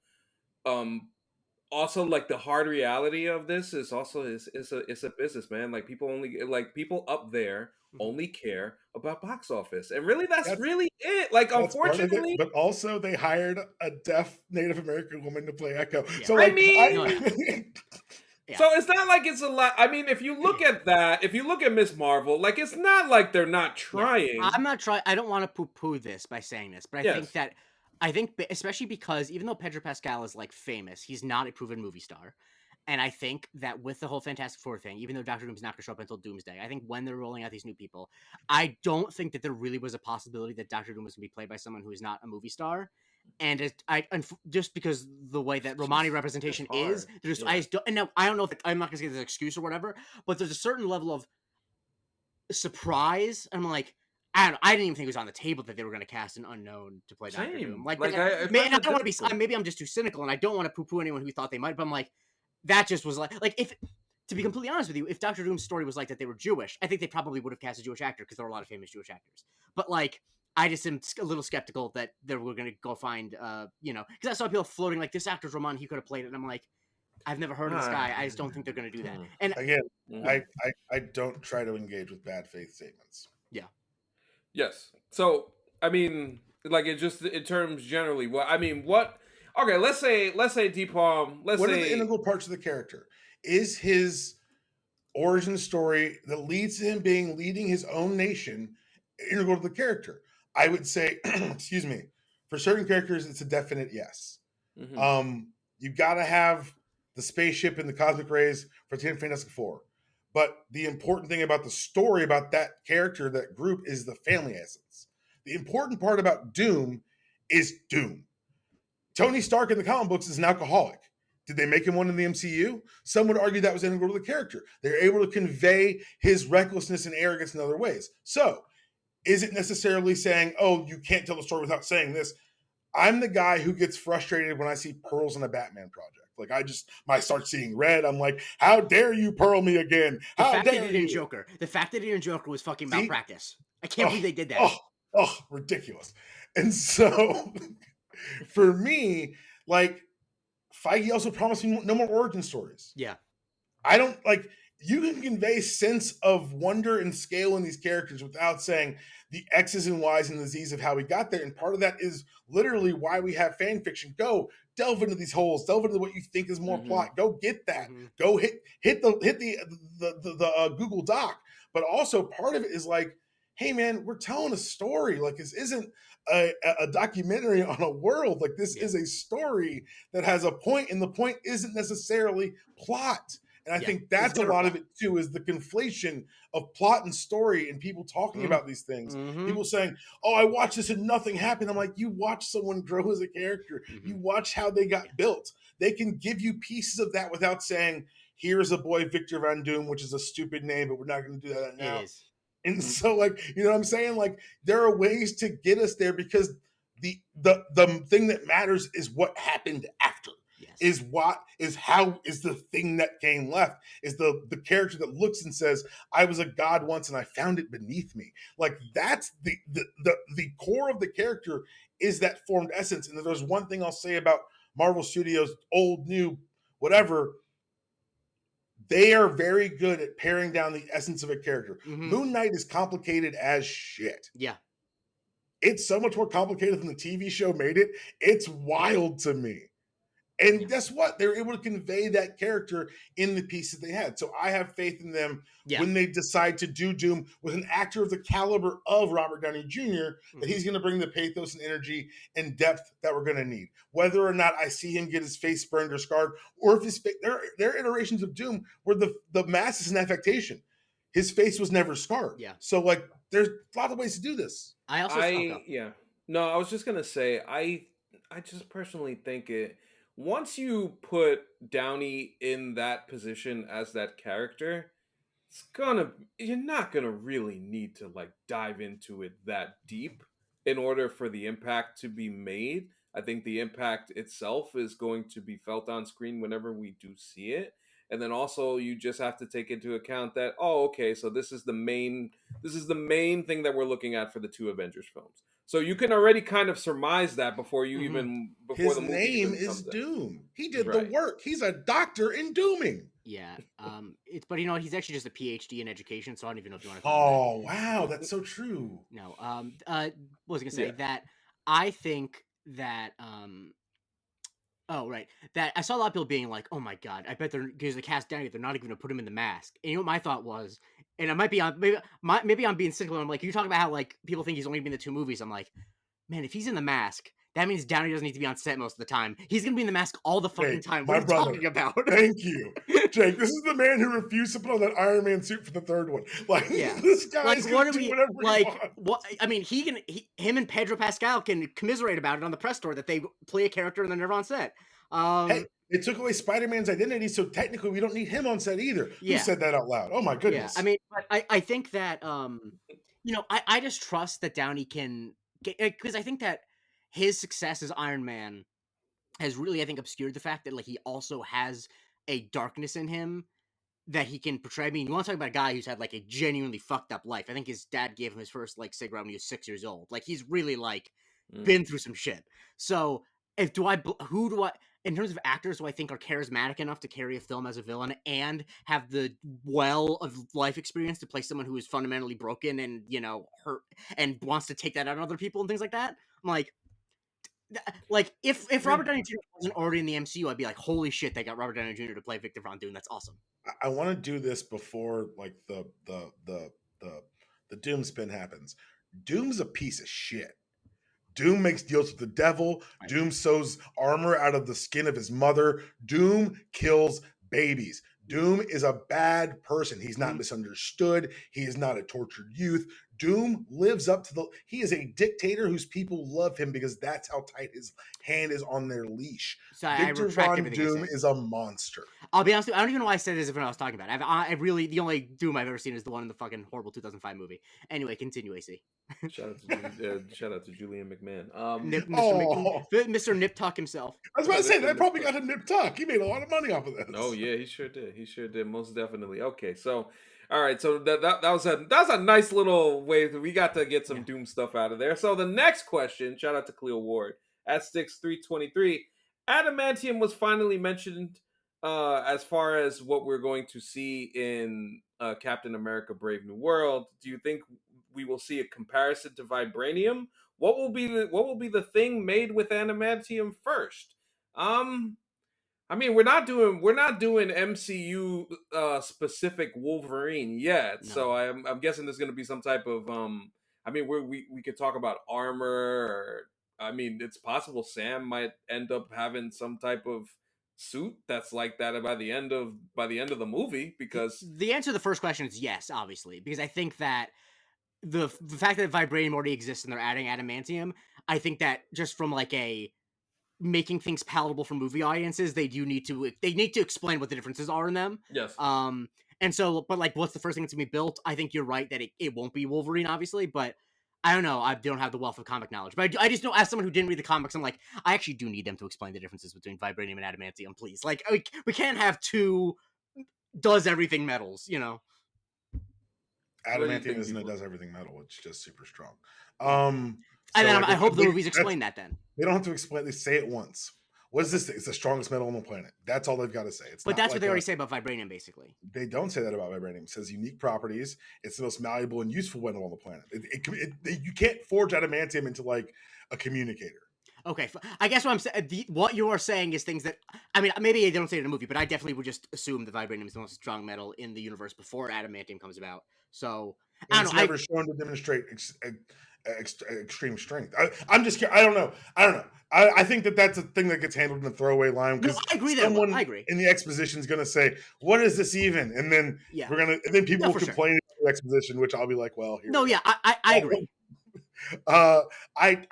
Also, like, the hard reality of this is also it's a business, man. Like, people up there only care about box office, and really that's really it. Like, unfortunately, but also they hired a deaf Native American woman to play Echo. Yeah. So, like, So it's not like it's a lot. I mean, if you look at that, if you look at Miss Marvel, like, it's not like they're not trying. I'm not trying. I don't want to poo-poo this by saying this, but I think especially because even though Pedro Pascal is, like, famous, he's not a proven movie star. And I think that with the whole Fantastic Four thing, even though Dr. Doom's not going to show up until Doomsday, I think when they're rolling out these new people, I don't think that there really was a possibility that Dr. Doom was going to be played by someone who is not a movie star. And just because the way that Romani representation is, there's I don't know if I'm not going to say this excuse or whatever, but there's a certain level of surprise. I'm like, I didn't even think it was on the table that they were going to cast an unknown to play Dr. Doom. I don't want to be. Maybe I'm just too cynical, and I don't want to poo-poo anyone who thought they might. But I'm like, that just was like if. To be completely honest with you, if Dr. Doom's story was like that they were Jewish, I think they probably would have cast a Jewish actor because there are a lot of famous Jewish actors. But, like, I just am a little skeptical that they were going to go find, because I saw people floating like, this actor's Roman, he could have played it, and I'm like, I've never heard of this guy. I just don't think they're going to do that. And again, I don't try to engage with bad faith statements. Yeah. Yes. So, I mean, Like it just in terms generally. What I mean, what? Okay, let's say Dpalm. Let's What say are the integral parts of the character? Is his origin story that leads to him leading his own nation integral to the character? I would say, excuse me, for certain characters, it's a definite yes. Mm-hmm. You got to have the spaceship and the cosmic rays for Fantastic Four. But the important thing about the story about that character, that group, is the family essence. The important part about Doom is Doom. Tony Stark in the comic books is an alcoholic. Did they make him one in the MCU? Some would argue that was integral to the character. They're able to convey his recklessness and arrogance in other ways. So, is it necessarily saying, oh, you can't tell the story without saying this? I'm the guy who gets frustrated when I see pearls in a Batman project. Like I start seeing red. I'm like, how dare you pearl me again? How the fact dare that he you? didn't Joker. The fact that he didn't Joker was fucking See? malpractice. I can't believe they did that. Ridiculous. And so for me, like Feige also promised me no more origin stories. Yeah. I don't like you can convey sense of wonder and scale in these characters without saying the X's and Y's and the Z's of how we got there. And part of that is literally why we have fan fiction. Go delve into these holes, delve into what you think is more plot. Go get that. Go hit the Google Doc. But also part of it is like, hey man, we're telling a story. Like this isn't a documentary on a world. Like this is a story that has a point, and the point isn't necessarily plot. And I think that's a lot of it too, is the conflation of plot and story and people talking about these things. People saying, oh, I watched this and nothing happened. I'm like, you watch someone grow as a character. You watch how they got built. They can give you pieces of that without saying, here's a boy, Victor Von Doom, which is a stupid name, but we're not going to do that now. It is. And so, like, you know what I'm saying? Like, there are ways to get us there because the thing that matters is what happened after. Is the thing that came left, is the character that looks and says, I was a god once and I found it beneath me. Like that's the core of the character, is that formed essence. And if there's one thing I'll say about Marvel Studios, old, new, whatever, they are very good at paring down the essence of a character. Moon Knight is complicated as shit. Yeah. It's so much more complicated than the TV show made it. It's wild to me. And guess what? They were able to convey that character in the pieces they had. So I have faith in them when they decide to do Doom with an actor of the caliber of Robert Downey Jr., that he's going to bring the pathos and energy and depth that we're going to need. Whether or not I see him get his face burned or scarred, or if his face, there are iterations of Doom where the mask is an affectation. His face was never scarred. Yeah. So like, there's a lot of ways to do this. No, I was just going to say, I just personally think once you put Downey in that position as that character, you're not gonna really need to like dive into it that deep in order for the impact to be made. I think the impact itself is going to be felt on screen whenever we do see it. And then also you just have to take into account that, oh, okay, so this is the main thing that we're looking at for the two Avengers films. So you can already kind of surmise that before you even his the movie name is Doom. He did the work. He's a doctor in dooming. Yeah. But you know what? He's actually just a PhD in education, so I don't even know if you want to call him that. Wow, that's so true. No. What was I gonna say? That I think that oh, right. That I saw a lot of people being like, "Oh my god, I bet because the cast Downey, they're not even going to put him in the mask." And you know what my thought was, and I might be on maybe I'm being cynical. I'm like, you talk about how like people think he's only been in the 2 movies. I'm like, man, if he's in the mask, that means Downey doesn't need to be on set most of the time. He's going to be in the mask all the fucking time. What are you talking about? Thank you, Jake. This is the man who refused to put on that Iron Man suit for the 3rd one. Like, this guy's going to do whatever he wants. What? I mean, him and Pedro Pascal can commiserate about it on the press tour that they play a character and they're never on set. Hey, it took away Spider-Man's identity, so technically we don't need him on set either. Who said that out loud? Oh my goodness. Yeah. I mean, I think that you know, I just trust that Downey can get, because I think that his success as Iron Man has really, I think, obscured the fact that like he also has a darkness in him that he can portray. I mean, you want to talk about a guy who's had like a genuinely fucked up life. I think his dad gave him his first like cigarette when he was 6 years old. Like he's really like been through some shit. So who do I in terms of actors who I think are charismatic enough to carry a film as a villain and have the well of life experience to play someone who is fundamentally broken and, you know, hurt and wants to take that out on other people and things like that. I'm like, if Robert Downey Jr. wasn't already in the MCU, I'd be like, holy shit, they got Robert Downey Jr. to play Victor Von Doom. That's awesome. I want to do this before like the Doom spin happens. Doom's a piece of shit. Doom makes deals with the devil. Right. Doom sews armor out of the skin of his mother. Doom kills babies. Doom is a bad person. He's not misunderstood. He is not a tortured youth. Doom lives up to he is a dictator whose people love him because that's how tight his hand is on their leash. So Victor Von Doom is a monster. I'll be honest with you, I don't even know why I said this when I was talking about it. I really, the only Doom I've ever seen is the one in the fucking horrible 2005 movie. Anyway, continue, AC. Shout out to Julian McMahon. Mr. Nip Tuck himself. I was about to say, that probably got a Nip Tuck. He made a lot of money off of this. Oh yeah, he sure did. He sure did, most definitely. Okay, so all right, so that was a nice little way that we got to get some Doom stuff out of there. So the next question, shout out to Cleo Ward at Sticks 323. Adamantium was finally mentioned as far as what we're going to see in Captain America: Brave New World. Do you think we will see a comparison to vibranium? What will be the thing made with adamantium first? I mean, we're not doing MCU specific Wolverine yet, no. So I'm guessing there's going to be some type of I mean, we could talk about armor. Or, I mean, it's possible Sam might end up having some type of suit that's like that by the end of the movie. Because the answer to the first question is yes, obviously, because I think that the fact that vibranium already exists and they're adding adamantium, I think that just from like a making things palatable for movie audiences, they need to explain what the differences are in them. Yes. And so, but like, what's the first thing that's gonna be built? I think you're right that it won't be Wolverine, obviously, but I don't know. I don't have the wealth of comic knowledge, but I just know, as someone who didn't read the comics, I'm like, I actually do need them to explain the differences between vibranium and adamantium, please. Like, we can't have two does everything metals, you know. Adamantium isn't a does everything metal; it's just super strong. And then I hope the movies explain that. Then they don't have to explain. They say it once. What is this thing? It's the strongest metal on the planet. That's all they've got to say. But that's what they already say about vibranium, basically. They don't say that about vibranium. It says unique properties. It's the most malleable and useful metal on the planet. You can't forge adamantium into like a communicator. Okay, I guess what I'm saying, what you are saying is things that, I mean, maybe they don't say it in a movie, but I definitely would just assume that vibranium is the most strong metal in the universe before adamantium comes about. So I don't know. It's never shown to demonstrate extreme strength. I'm just I don't know. I think that's a thing that gets handled in a throwaway line because I agree. I agree. In the exposition is going to say, "What is this even?" And then people will complain about the exposition, which I'll be like, "Well, here." No, yeah, I agree. I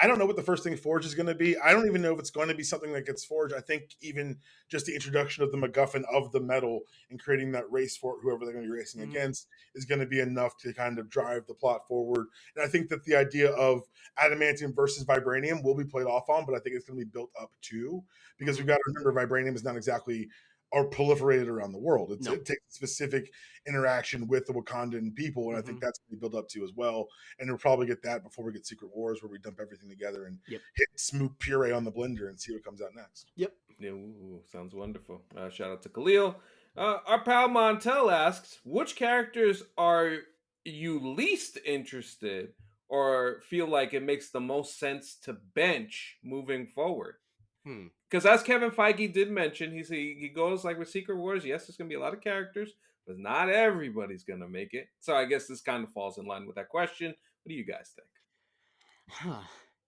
don't know what the first thing forged is going to be. I don't even know if it's going to be something that gets forged. I think even just the introduction of the MacGuffin of the metal and creating that race for whoever they're going to be racing against is going to be enough to kind of drive the plot forward. And I think that the idea of adamantium versus vibranium will be played off on, but I think it's going to be built up too, because we've got to remember vibranium is not exactly are proliferated around the world. It takes specific interaction with the Wakandan people, and I think that's going to be built up to as well. And we'll probably get that before we get Secret Wars, where we dump everything together and hit smooth puree on the blender and see what comes out next. Yep. Yeah, sounds wonderful. Shout out to Khalil. Our pal Montel asks, which characters are you least interested or feel like it makes the most sense to bench moving forward? Because as Kevin Feige did mention, he goes like with Secret Wars, yes, there's going to be a lot of characters, but not everybody's going to make it. So I guess this kind of falls in line with that question. What do you guys think?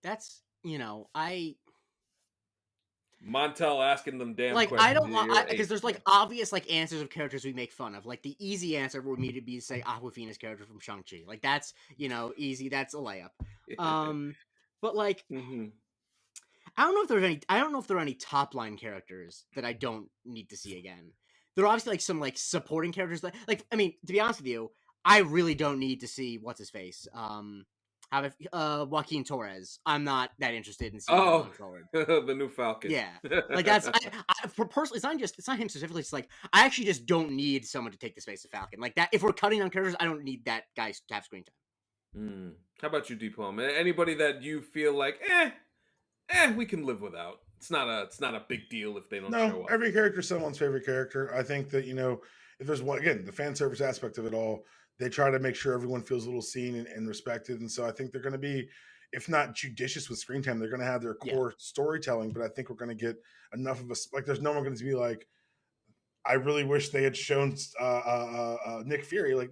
That's, Montel asking them damn like, questions. I don't because there's like obvious like answers of characters we make fun of. Like the easy answer would be to be say Awkwafina's character from Shang-Chi. Like that's, easy. That's a layup. But like... I don't know if there are any top line characters that I don't need to see again. There are obviously like some like supporting characters like I mean, to be honest with you, I really don't need to see what's his face. Joaquin Torres. I'm not that interested in seeing him going forward. The new Falcon. Yeah, like that's for personally. It's not him specifically. It's like I actually just don't need someone to take the space of Falcon. Like that. If we're cutting on characters, I don't need that guy to have screen time. How about you, Dpalm? Anybody that you feel like, we can live without. it's not a big deal if they don't No, show up. every character is someone's favorite character. I think that, if there's one, again, the fan service aspect of it all, they try to make sure everyone feels a little seen and respected. And so I think they're going to be, if not judicious with screen time, they're going to have their core storytelling. But I think we're going to get enough of us. Like, there's no one going to be like, I really wish they had shown Nick Fury.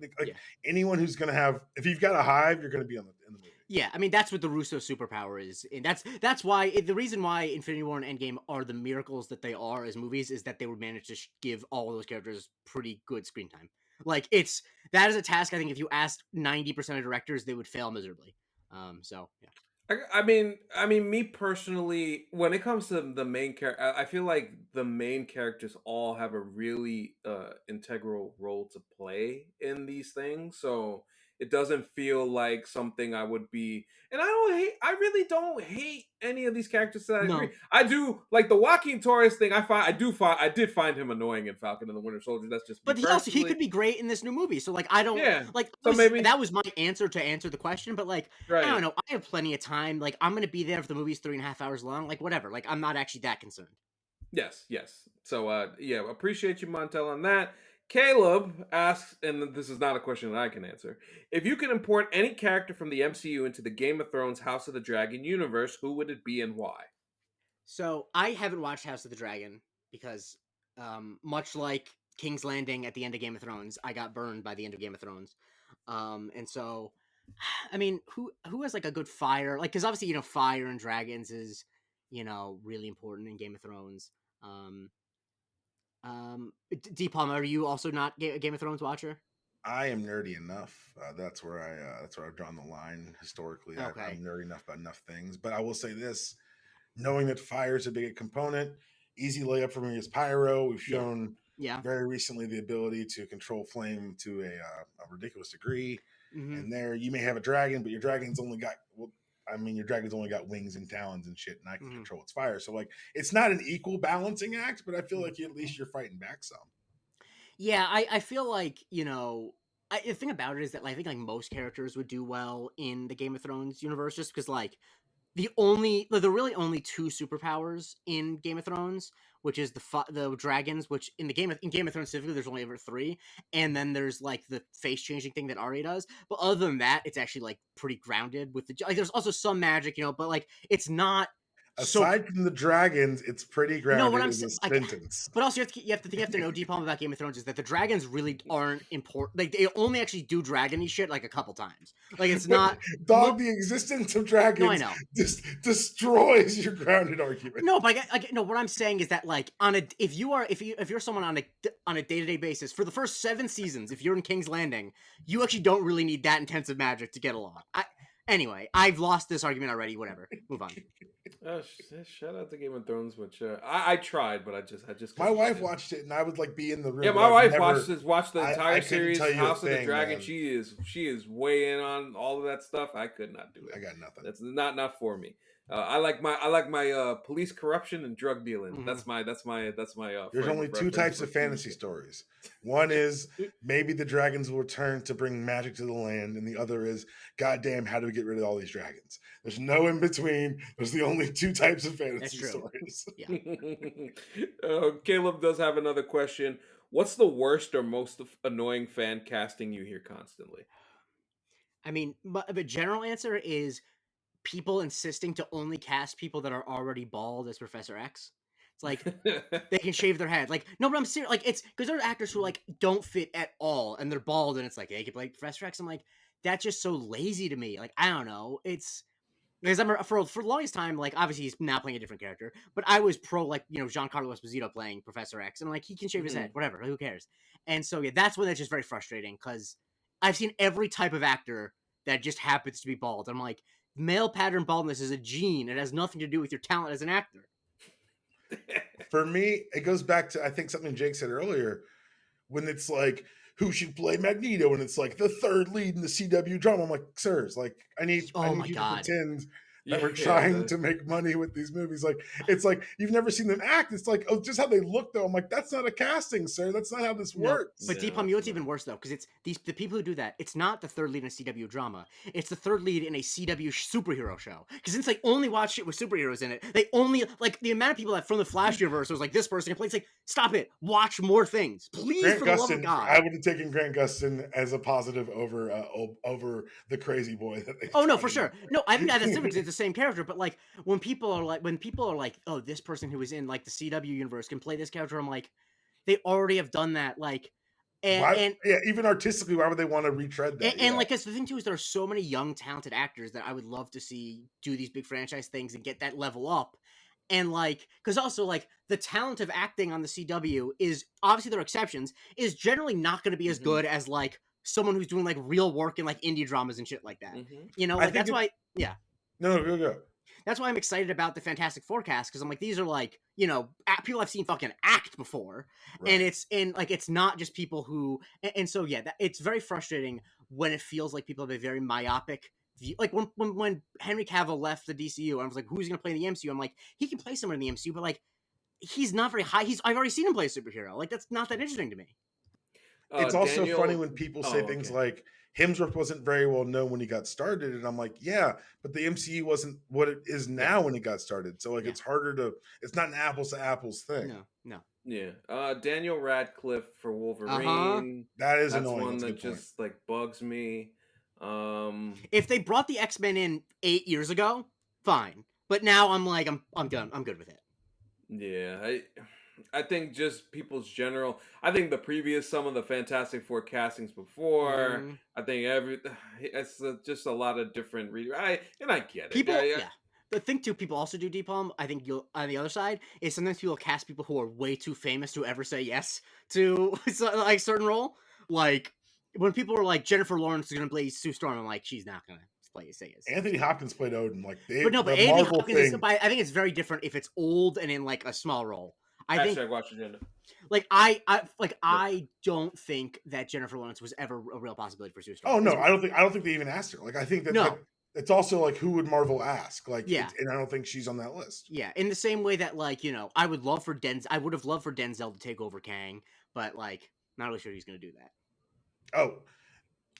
Anyone who's going to have, if you've got a hive, you're going to be in the movie. Yeah, I mean that's what the Russo superpower is, and that's why the reason why Infinity War and Endgame are the miracles that they are as movies is that they would manage to give all of those characters pretty good screen time. Like that is a task. I think if you asked 90% of directors, they would fail miserably. So yeah. I mean, me personally, when it comes to the main character, I feel like the main characters all have a really integral role to play in these things. So it doesn't feel like something I would be. And I really don't hate any of these characters that I agree. I do like the Joaquin Torres thing. I did find him annoying in Falcon and the Winter Soldier. That's just. But he could be great in this new movie. So like I don't So maybe that was my answer to answer the question. But like right. I don't know. I have plenty of time. Like I'm gonna be there if the movie's 3.5 hours long. Like whatever. Like I'm not actually that concerned. Yes. So appreciate you, Montel, on that. Caleb asks, and this is not a question that I can answer. If you could import any character from the MCU into the Game of Thrones House of the Dragon universe, who would it be and why? So I haven't watched House of the Dragon because, much like King's Landing at the end of Game of Thrones, I got burned by the end of Game of Thrones. And so, I mean, who has like a good fire? Like, because obviously, fire and dragons is, really important in Game of Thrones. Dpalm, are you also not a Game of Thrones watcher? I am nerdy enough. That's where I've drawn the line historically. Okay. I'm nerdy enough about enough things. But I will say this: knowing that fire is a big component, easy layup for me is pyro. We've shown very recently the ability to control flame to a ridiculous degree. Mm-hmm. And there, you may have a dragon, but your dragon's only got your dragon's only got wings and talons and shit, and I can control its fire. So, like, it's not an equal balancing act, but I feel like at least you're fighting back some. Yeah, I feel like, the thing about it is that I think like most characters would do well in the Game of Thrones universe just because, like, the really only two superpowers in Game of Thrones, which is the dragons, which in Game of Thrones specifically, there's only ever 3, and then there's like the face changing thing that Arya does. But other than that, it's actually like pretty grounded with there's also some magic, but like it's not. Aside from the dragons, it's pretty grounded. No, what I'm saying, but also you have to know Dpalm about Game of Thrones is that the dragons really aren't important. Like they only actually do dragony shit like a couple times. Like it's not the existence of dragons. No, I know. Destroys your grounded argument. No, but no. What I'm saying is that like if you're someone on a day-to-day basis for the first 7 seasons, if you're in King's Landing, you actually don't really need that intensive magic to get along. Anyway, I've lost this argument already. Whatever. Move on. Shout out to Game of Thrones, which I tried, but I just my wife watched it, and I would like be in the room. Yeah, my wife watched the entire series, House of the Dragon. Man. She is way in on all of that stuff. I could not do it. I got nothing. That's not for me. I like my police corruption and drug dealing. Mm-hmm. That's my. There's only 2 types of fantasy stories. One is maybe the dragons will return to bring magic to the land, and the other is, goddamn, how do we get rid of all these dragons? There's no in between. There's the only 2 types of fantasy stories. Yeah. Caleb does have another question. What's the worst or most annoying fan casting you hear constantly? I mean, the general answer is people insisting to only cast people that are already bald as Professor X. It's like they can shave their head. Like, no, but I'm serious. Like, it's because there are actors who like don't fit at all and they're bald, and it's like they could play Professor X. I'm like, that's just so lazy to me. Like, I don't know. It's because I'm for the longest time, like, obviously he's now playing a different character, but I was pro like Giancarlo Esposito playing Professor X, and I'm like, he can shave his head, whatever. Who cares? And so yeah, that's when it's just very frustrating because I've seen every type of actor that just happens to be bald. I'm like, male pattern baldness is a gene. It has nothing to do with your talent as an actor. For me, it goes back to, I think, something Jake said earlier, when it's like, who should play Magneto? And it's like the third lead in the CW drama. I'm like, sirs, like, I need you to pretend that were trying to make money with these movies. Like, it's like, you've never seen them act. It's like, oh, just how they look though. I'm like, that's not a casting, sir. That's not how this works. But Dpalm, you know what's even worse though? Because it's the people who do that, it's not the third lead in a CW drama. It's the third lead in a CW superhero show. Because since they only watch shit with superheroes in it, they only, like, the amount of people that from the Flash universe was like, this person can play. It's like, stop it. Watch more things. Please, Grant for the Gustin, love of God. I would have taken Grant Gustin as a positive over the crazy boy that they. Oh no, for sure. No, I think that's different because it's the same character. But like when people are like, oh, this person who is in like the CW universe can play this character, I'm like, they already have done that. Like, and even artistically, why would they want to retread that? And like, that's the thing too, is there are so many young, talented actors that I would love to see do these big franchise things and get that level up. And like, because also like the talent of acting on the CW is obviously, there are exceptions, is generally not going to be as good as like someone who's doing like real work in like indie dramas and shit like that. You know, like that's why. Yeah. No, go. That's why I'm excited about the Fantastic Forecast, because I'm like, these are like, you know, people I've seen fucking act before, and it's not just people who, and so yeah, it's very frustrating when it feels like people have a very myopic view. Like when Henry Cavill left the DCU, and I was like, who's gonna play in the MCU? I'm like, he can play someone in the MCU, but like, he's not very high. I've already seen him play a superhero. Like, that's not that interesting to me. It's also funny when people say things like Hemsworth wasn't very well known when he got started, and I'm like, yeah, but the MCU wasn't what it is now when it got started. So like, it's harder to. It's not an apples to apples thing. No. Yeah. Daniel Radcliffe for Wolverine. That is That's annoying. one that just like bugs me. If they brought the X-Men in 8 years ago, fine. But now I'm like, I'm done. I'm good with it. Yeah, I think just people's general. I think some of the Fantastic Four castings before. I think it's just a lot of different. I get it. People, yeah. The thing too, people also do Dpalm. I think you'll on the other side is sometimes people cast people who are way too famous to ever say yes to like certain role. Like when people are like, Jennifer Lawrence is gonna play Sue Storm, I'm like, she's not gonna say yes. Anthony Hopkins played Odin. Like, but Anthony Hopkins I think it's very different if it's old and in like a small role. I think like I don't think that Jennifer Lawrence was ever a real possibility for Sue Storm. Oh no, I don't think they even asked her. Like, I think that it's also like, who would Marvel ask? Like, and I don't think she's on that list. Yeah, in the same way that, like, you know, I would have loved for Denzel to take over Kang, but like, not really sure he's going to do that. Oh,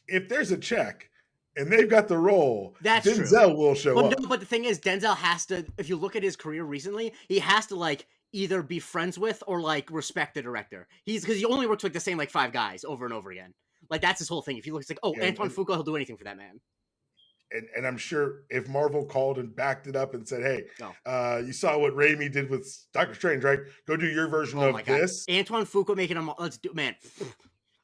if there's a check and they've got the role, that's Denzel will show up. No, but the thing is, Denzel has to. If you look at his career recently, he has to like either be friends with or like respect the director. Because he only works with the same like 5 guys over and over again. Like, that's his whole thing. If you look, it's like, Antoine Fuqua, he'll do anything for that man. And I'm sure if Marvel called and backed it up and said, hey, you saw what Raimi did with Doctor Strange, right? Go do your version of this. Antoine Fuqua making him, let's do, man.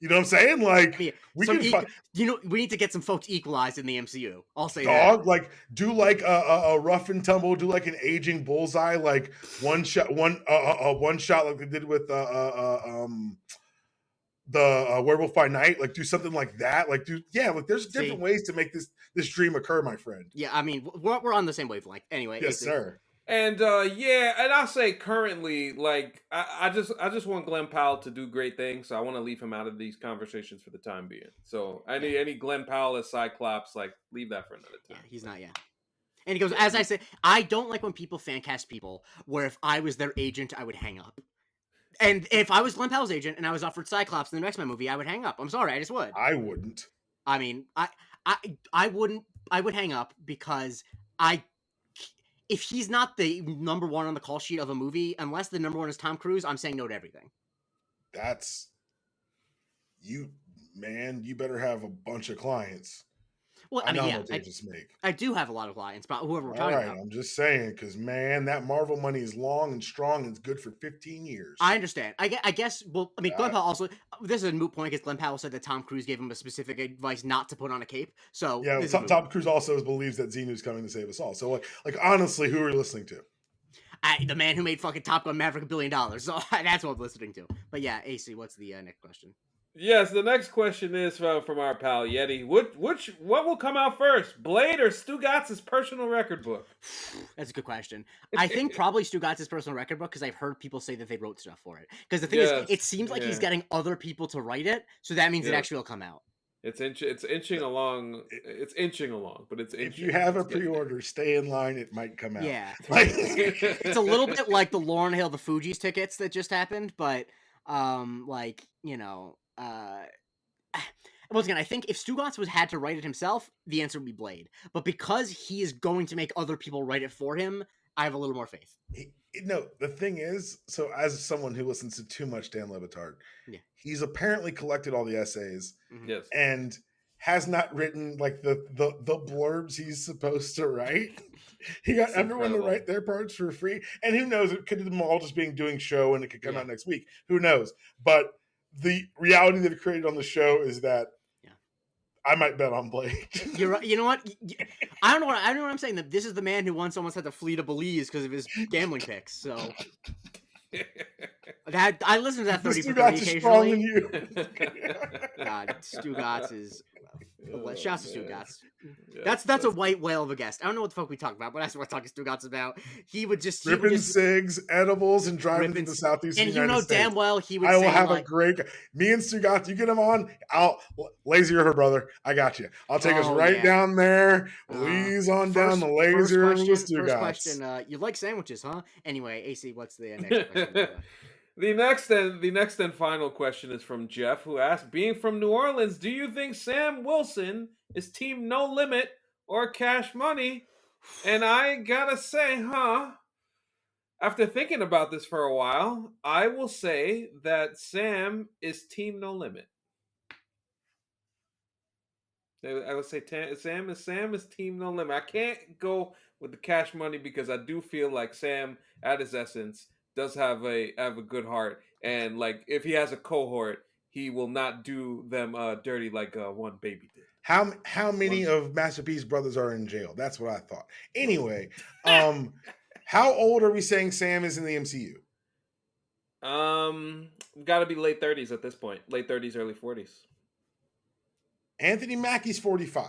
You know what I'm saying? Like, we need to get some folks equalized in the MCU. I'll say that. Like, do like a rough and tumble, do like an aging Bullseye, like one shot like they did with the Werewolf by Night. Like, do something like that. Like, there's different ways to make this dream occur, my friend. Yeah, I mean, we're on the same wavelength anyway. Yes, sir. And and I'll say currently, like, I just want Glenn Powell to do great things, so I want to leave him out of these conversations for the time being. So any Glenn Powell as Cyclops, like, leave that for another time. Yeah, he's not. Yeah. And he goes, as I said, I don't like when people fan cast people where if I was their agent, I would hang up. And if I was Glenn Powell's agent and I was offered Cyclops in the X-Men movie, I would hang up. I'm sorry, I just would. I wouldn't. I mean, I wouldn't. I would hang up because if he's not the number one on the call sheet of a movie, unless the number one is Tom Cruise, I'm saying no to everything. That's you, man. You better have a bunch of clients. Well, I mean, I do have a lot of clients, but whoever we're talking about. I'm just saying, because, man, that Marvel money is long and strong and it's good for 15 years. I understand. I guess, well, I mean, Glenn Powell also, this is a moot point because Glenn Powell said that Tom Cruise gave him a specific advice not to put on a cape. So, yeah, Tom Cruise also believes that Xenu's coming to save us all. So, like honestly, who are you listening to? The man who made fucking Top Gun Maverick $1 billion. So, that's what I'm listening to. But yeah, AC, what's the next question? Yes, the next question is from our pal Yeti. What will come out first, Blade or Stugatz's personal record book? That's a good question. I think probably Stugatz's personal record book because I've heard people say that they wrote stuff for it. Because the thing is, it seems like he's getting other people to write it, so that means it actually will come out. It's inching along. It's inching along, but it's inching. If you have a pre-order, stay in line. It might come out. Yeah, it's a little bit like the Lauryn Hill, the Fugees tickets that just happened, but like once again, I think if Stugatz had to write it himself, the answer would be Blade. But because he is going to make other people write it for him, I have a little more faith. No, the thing is, so as someone who listens to too much Dan Le Batard, he's apparently collected all the essays, yes, and has not written like the blurbs he's supposed to write. He got everyone to write their parts for free, and who knows? It could have them all just being doing show, and it could come out next week. Who knows? But the reality they've created on the show is that I might bet on Blade. You're right. You know what? I don't know what I'm saying. That this is the man who once almost had to flee to Belize because of his gambling picks. So I listen to that 30 for 30 occasionally. God, Stugatz is. Shouts to Stugatz. That's a white whale of a guest. I don't know what the fuck we talk about, but that's what talking Stugatz about. He would just ripping cigs, edibles, and driving to the southeast and United States. Damn well he would. I will have a great. Me and Stugatz, you get him on. I'll Lazy River, brother. I got you. I'll take us right down there. Please on down the Lazy River with Stugatz. First question. You like sandwiches, huh? Anyway, AC, what's the next question? The next and final question is from Jeff, who asked, being from New Orleans, do you think Sam Wilson is team No Limit or Cash Money? And I gotta say, after thinking about this for a while, I will say that Sam is team No Limit. I would say Sam is team No Limit. I can't go with the Cash Money because I do feel like Sam, at his essence, does have a good heart, and like if he has a cohort, he will not do them dirty like one baby did. How many of Master P's brothers are in jail? That's what I thought. Anyway, how old are we saying Sam is in the MCU? Got to be late 30s at this point. Late 30s, early 40s. Anthony Mackie's 45.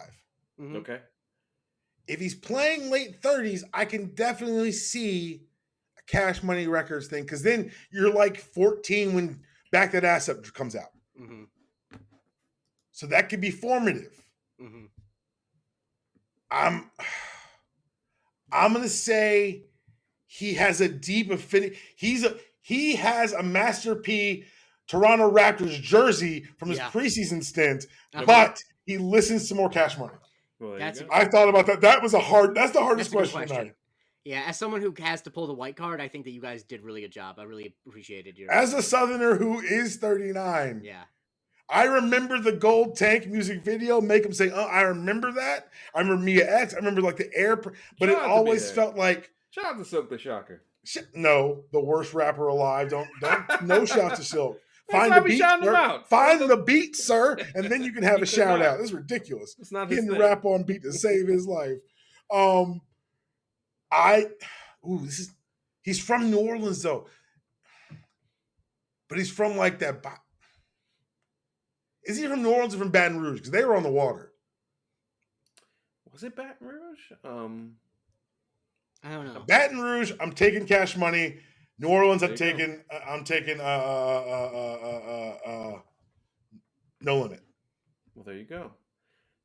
Mm-hmm. Okay. If he's playing late 30s, I can definitely see Cash Money Records thing, because then you're like 14 when Back That Ass Up comes out. Mm-hmm. So that could be formative. Mm-hmm. I'm gonna say he has a deep affinity. He has a Master P Toronto Raptors jersey from his preseason stint, but he listens to more Cash Money. Well, I thought about that. That's the hardest question tonight. Yeah, as someone who has to pull the white card, I think that you guys did a really good job. I really appreciated your... As a Southerner who is 39. Yeah. I remember the Gold Tank music video. Make him say, I remember that. I remember Mia X. I remember like the air... But it always felt like... Shout out to Silk the Shocker. No, the worst rapper alive. Don't no shout to Silk. Find the beat, sir. Find the beat, sir, and then you can have a shout out. This is ridiculous. It's not getting the rap on beat to save his life. He's from New Orleans though, but he's from like that. Is he from New Orleans or from Baton Rouge? Because they were on the water. Was it Baton Rouge? I don't know. Baton Rouge. I'm taking Cash Money. New Orleans. I'm taking No Limit. Well, there you go.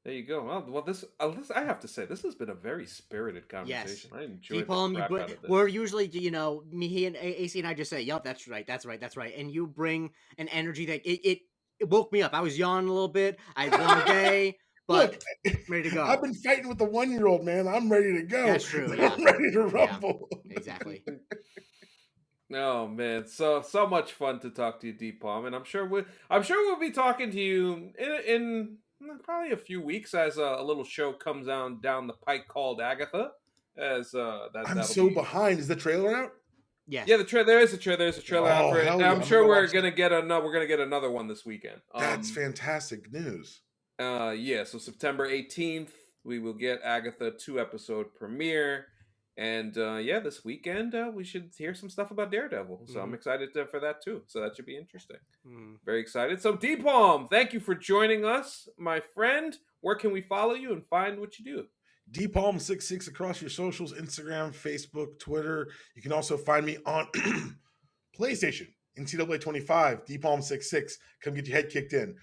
There you go. Well, this I have to say, this has been a very spirited conversation. Yes. I enjoyed Dpalm, the crap out of this. We're usually, me and AC and I just say, "Yup, that's right, and you bring an energy that it woke me up. I was yawning a little bit. I had a long day, but I'm ready to go. I've been fighting with the 1-year-old, man. I'm ready to go. That's true. Yeah. I'm ready to rumble. Yeah, exactly. Oh man, so much fun to talk to you, Dpalm, and I'm sure we'll be talking to you in probably a few weeks as a little show comes down the pike called Agatha. I'm so behind. Is the trailer out? Yes. Yeah, there's a trailer out for it. I'm sure we're gonna get another one this weekend. That's fantastic news. Yeah. So September 18th, we will get Agatha 2-episode premiere. And this weekend we should hear some stuff about Daredevil. So I'm excited for that too. So that should be interesting. Very excited. So Dpalm, thank you for joining us, my friend. Where can we follow you and find what you do? Dpalm66 across your socials, Instagram, Facebook, Twitter. You can also find me on PlayStation, NCAA 25, Dpalm66. Come get your head kicked in.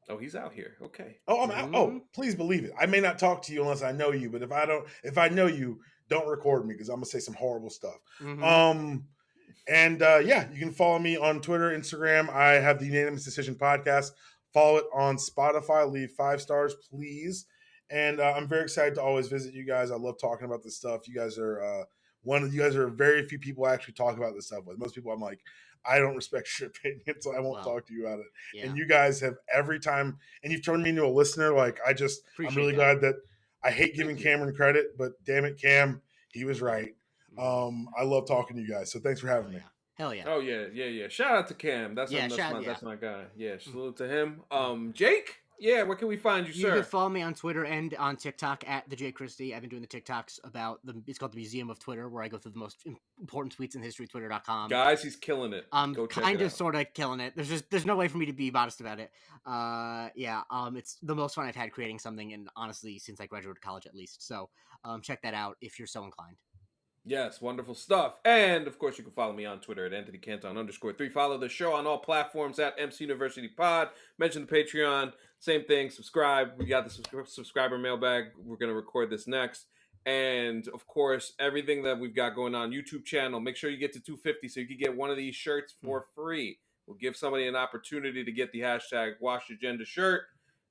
Oh, he's out here. Okay. Oh, I'm out. Oh, please believe it. I may not talk to you unless I know you, but if I know you, don't record me because I'm gonna say some horrible stuff. Yeah, you can follow me on Twitter, Instagram. I have the Unanimous Decision Podcast. Follow it on Spotify. Leave 5 stars, please. And I'm very excited to always visit you guys. I love talking about this stuff. You guys are you guys are very few people I actually talk about this stuff with. Most people I'm like, I don't respect your opinion, so I won't talk to you about it. Yeah. And you guys have every time, and you've turned me into a listener. Like I'm really glad that I hate giving Cameron credit, but damn it, Cam, he was right. I love talking to you guys, so thanks for having me. Hell yeah. Oh yeah. Shout out to Cam. That's my guy. Yeah, salute to him. Jake? Yeah, where can we find you, sir? You can follow me on Twitter and on TikTok at the Jake Christie. I've been doing the TikToks about it's called the Museum of Twitter, where I go through the most important tweets in history, twitter.com. Guys, he's killing it. Go check kind of sort of killing it. There's no way for me to be modest about it. It's the most fun I've had creating something, and honestly, since I graduated college at least. So check that out if you're so inclined. Yes, wonderful stuff. And, of course, you can follow me on Twitter at AnthonyCanton_3. Follow the show on all platforms at MC University Pod. Mention the Patreon. Same thing. Subscribe. We got the subscriber mailbag. We're going to record this next. And, of course, everything that we've got going on. YouTube channel. Make sure you get to 250 so you can get one of these shirts for free. We'll give somebody an opportunity to get the hashtag Wash Agenda shirt.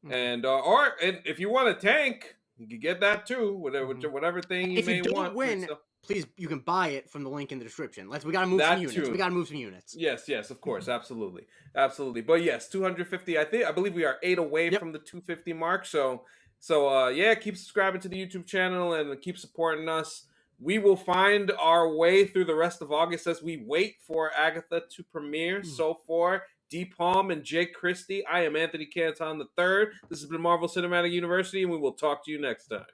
And if you want a tank, you can get that too. Whatever thing you may want. If you don't win, please, you can buy it from the link in the description. We gotta move some units. We gotta move some units. Yes, of course, absolutely. But yes, 250. I believe we are 8 away from the 250 mark. So keep subscribing to the YouTube channel and keep supporting us. We will find our way through the rest of August as we wait for Agatha to premiere. So for Dpalm and Jake Christie, I am Anthony Canton III. This has been Marvel Cinematic University, and we will talk to you next time.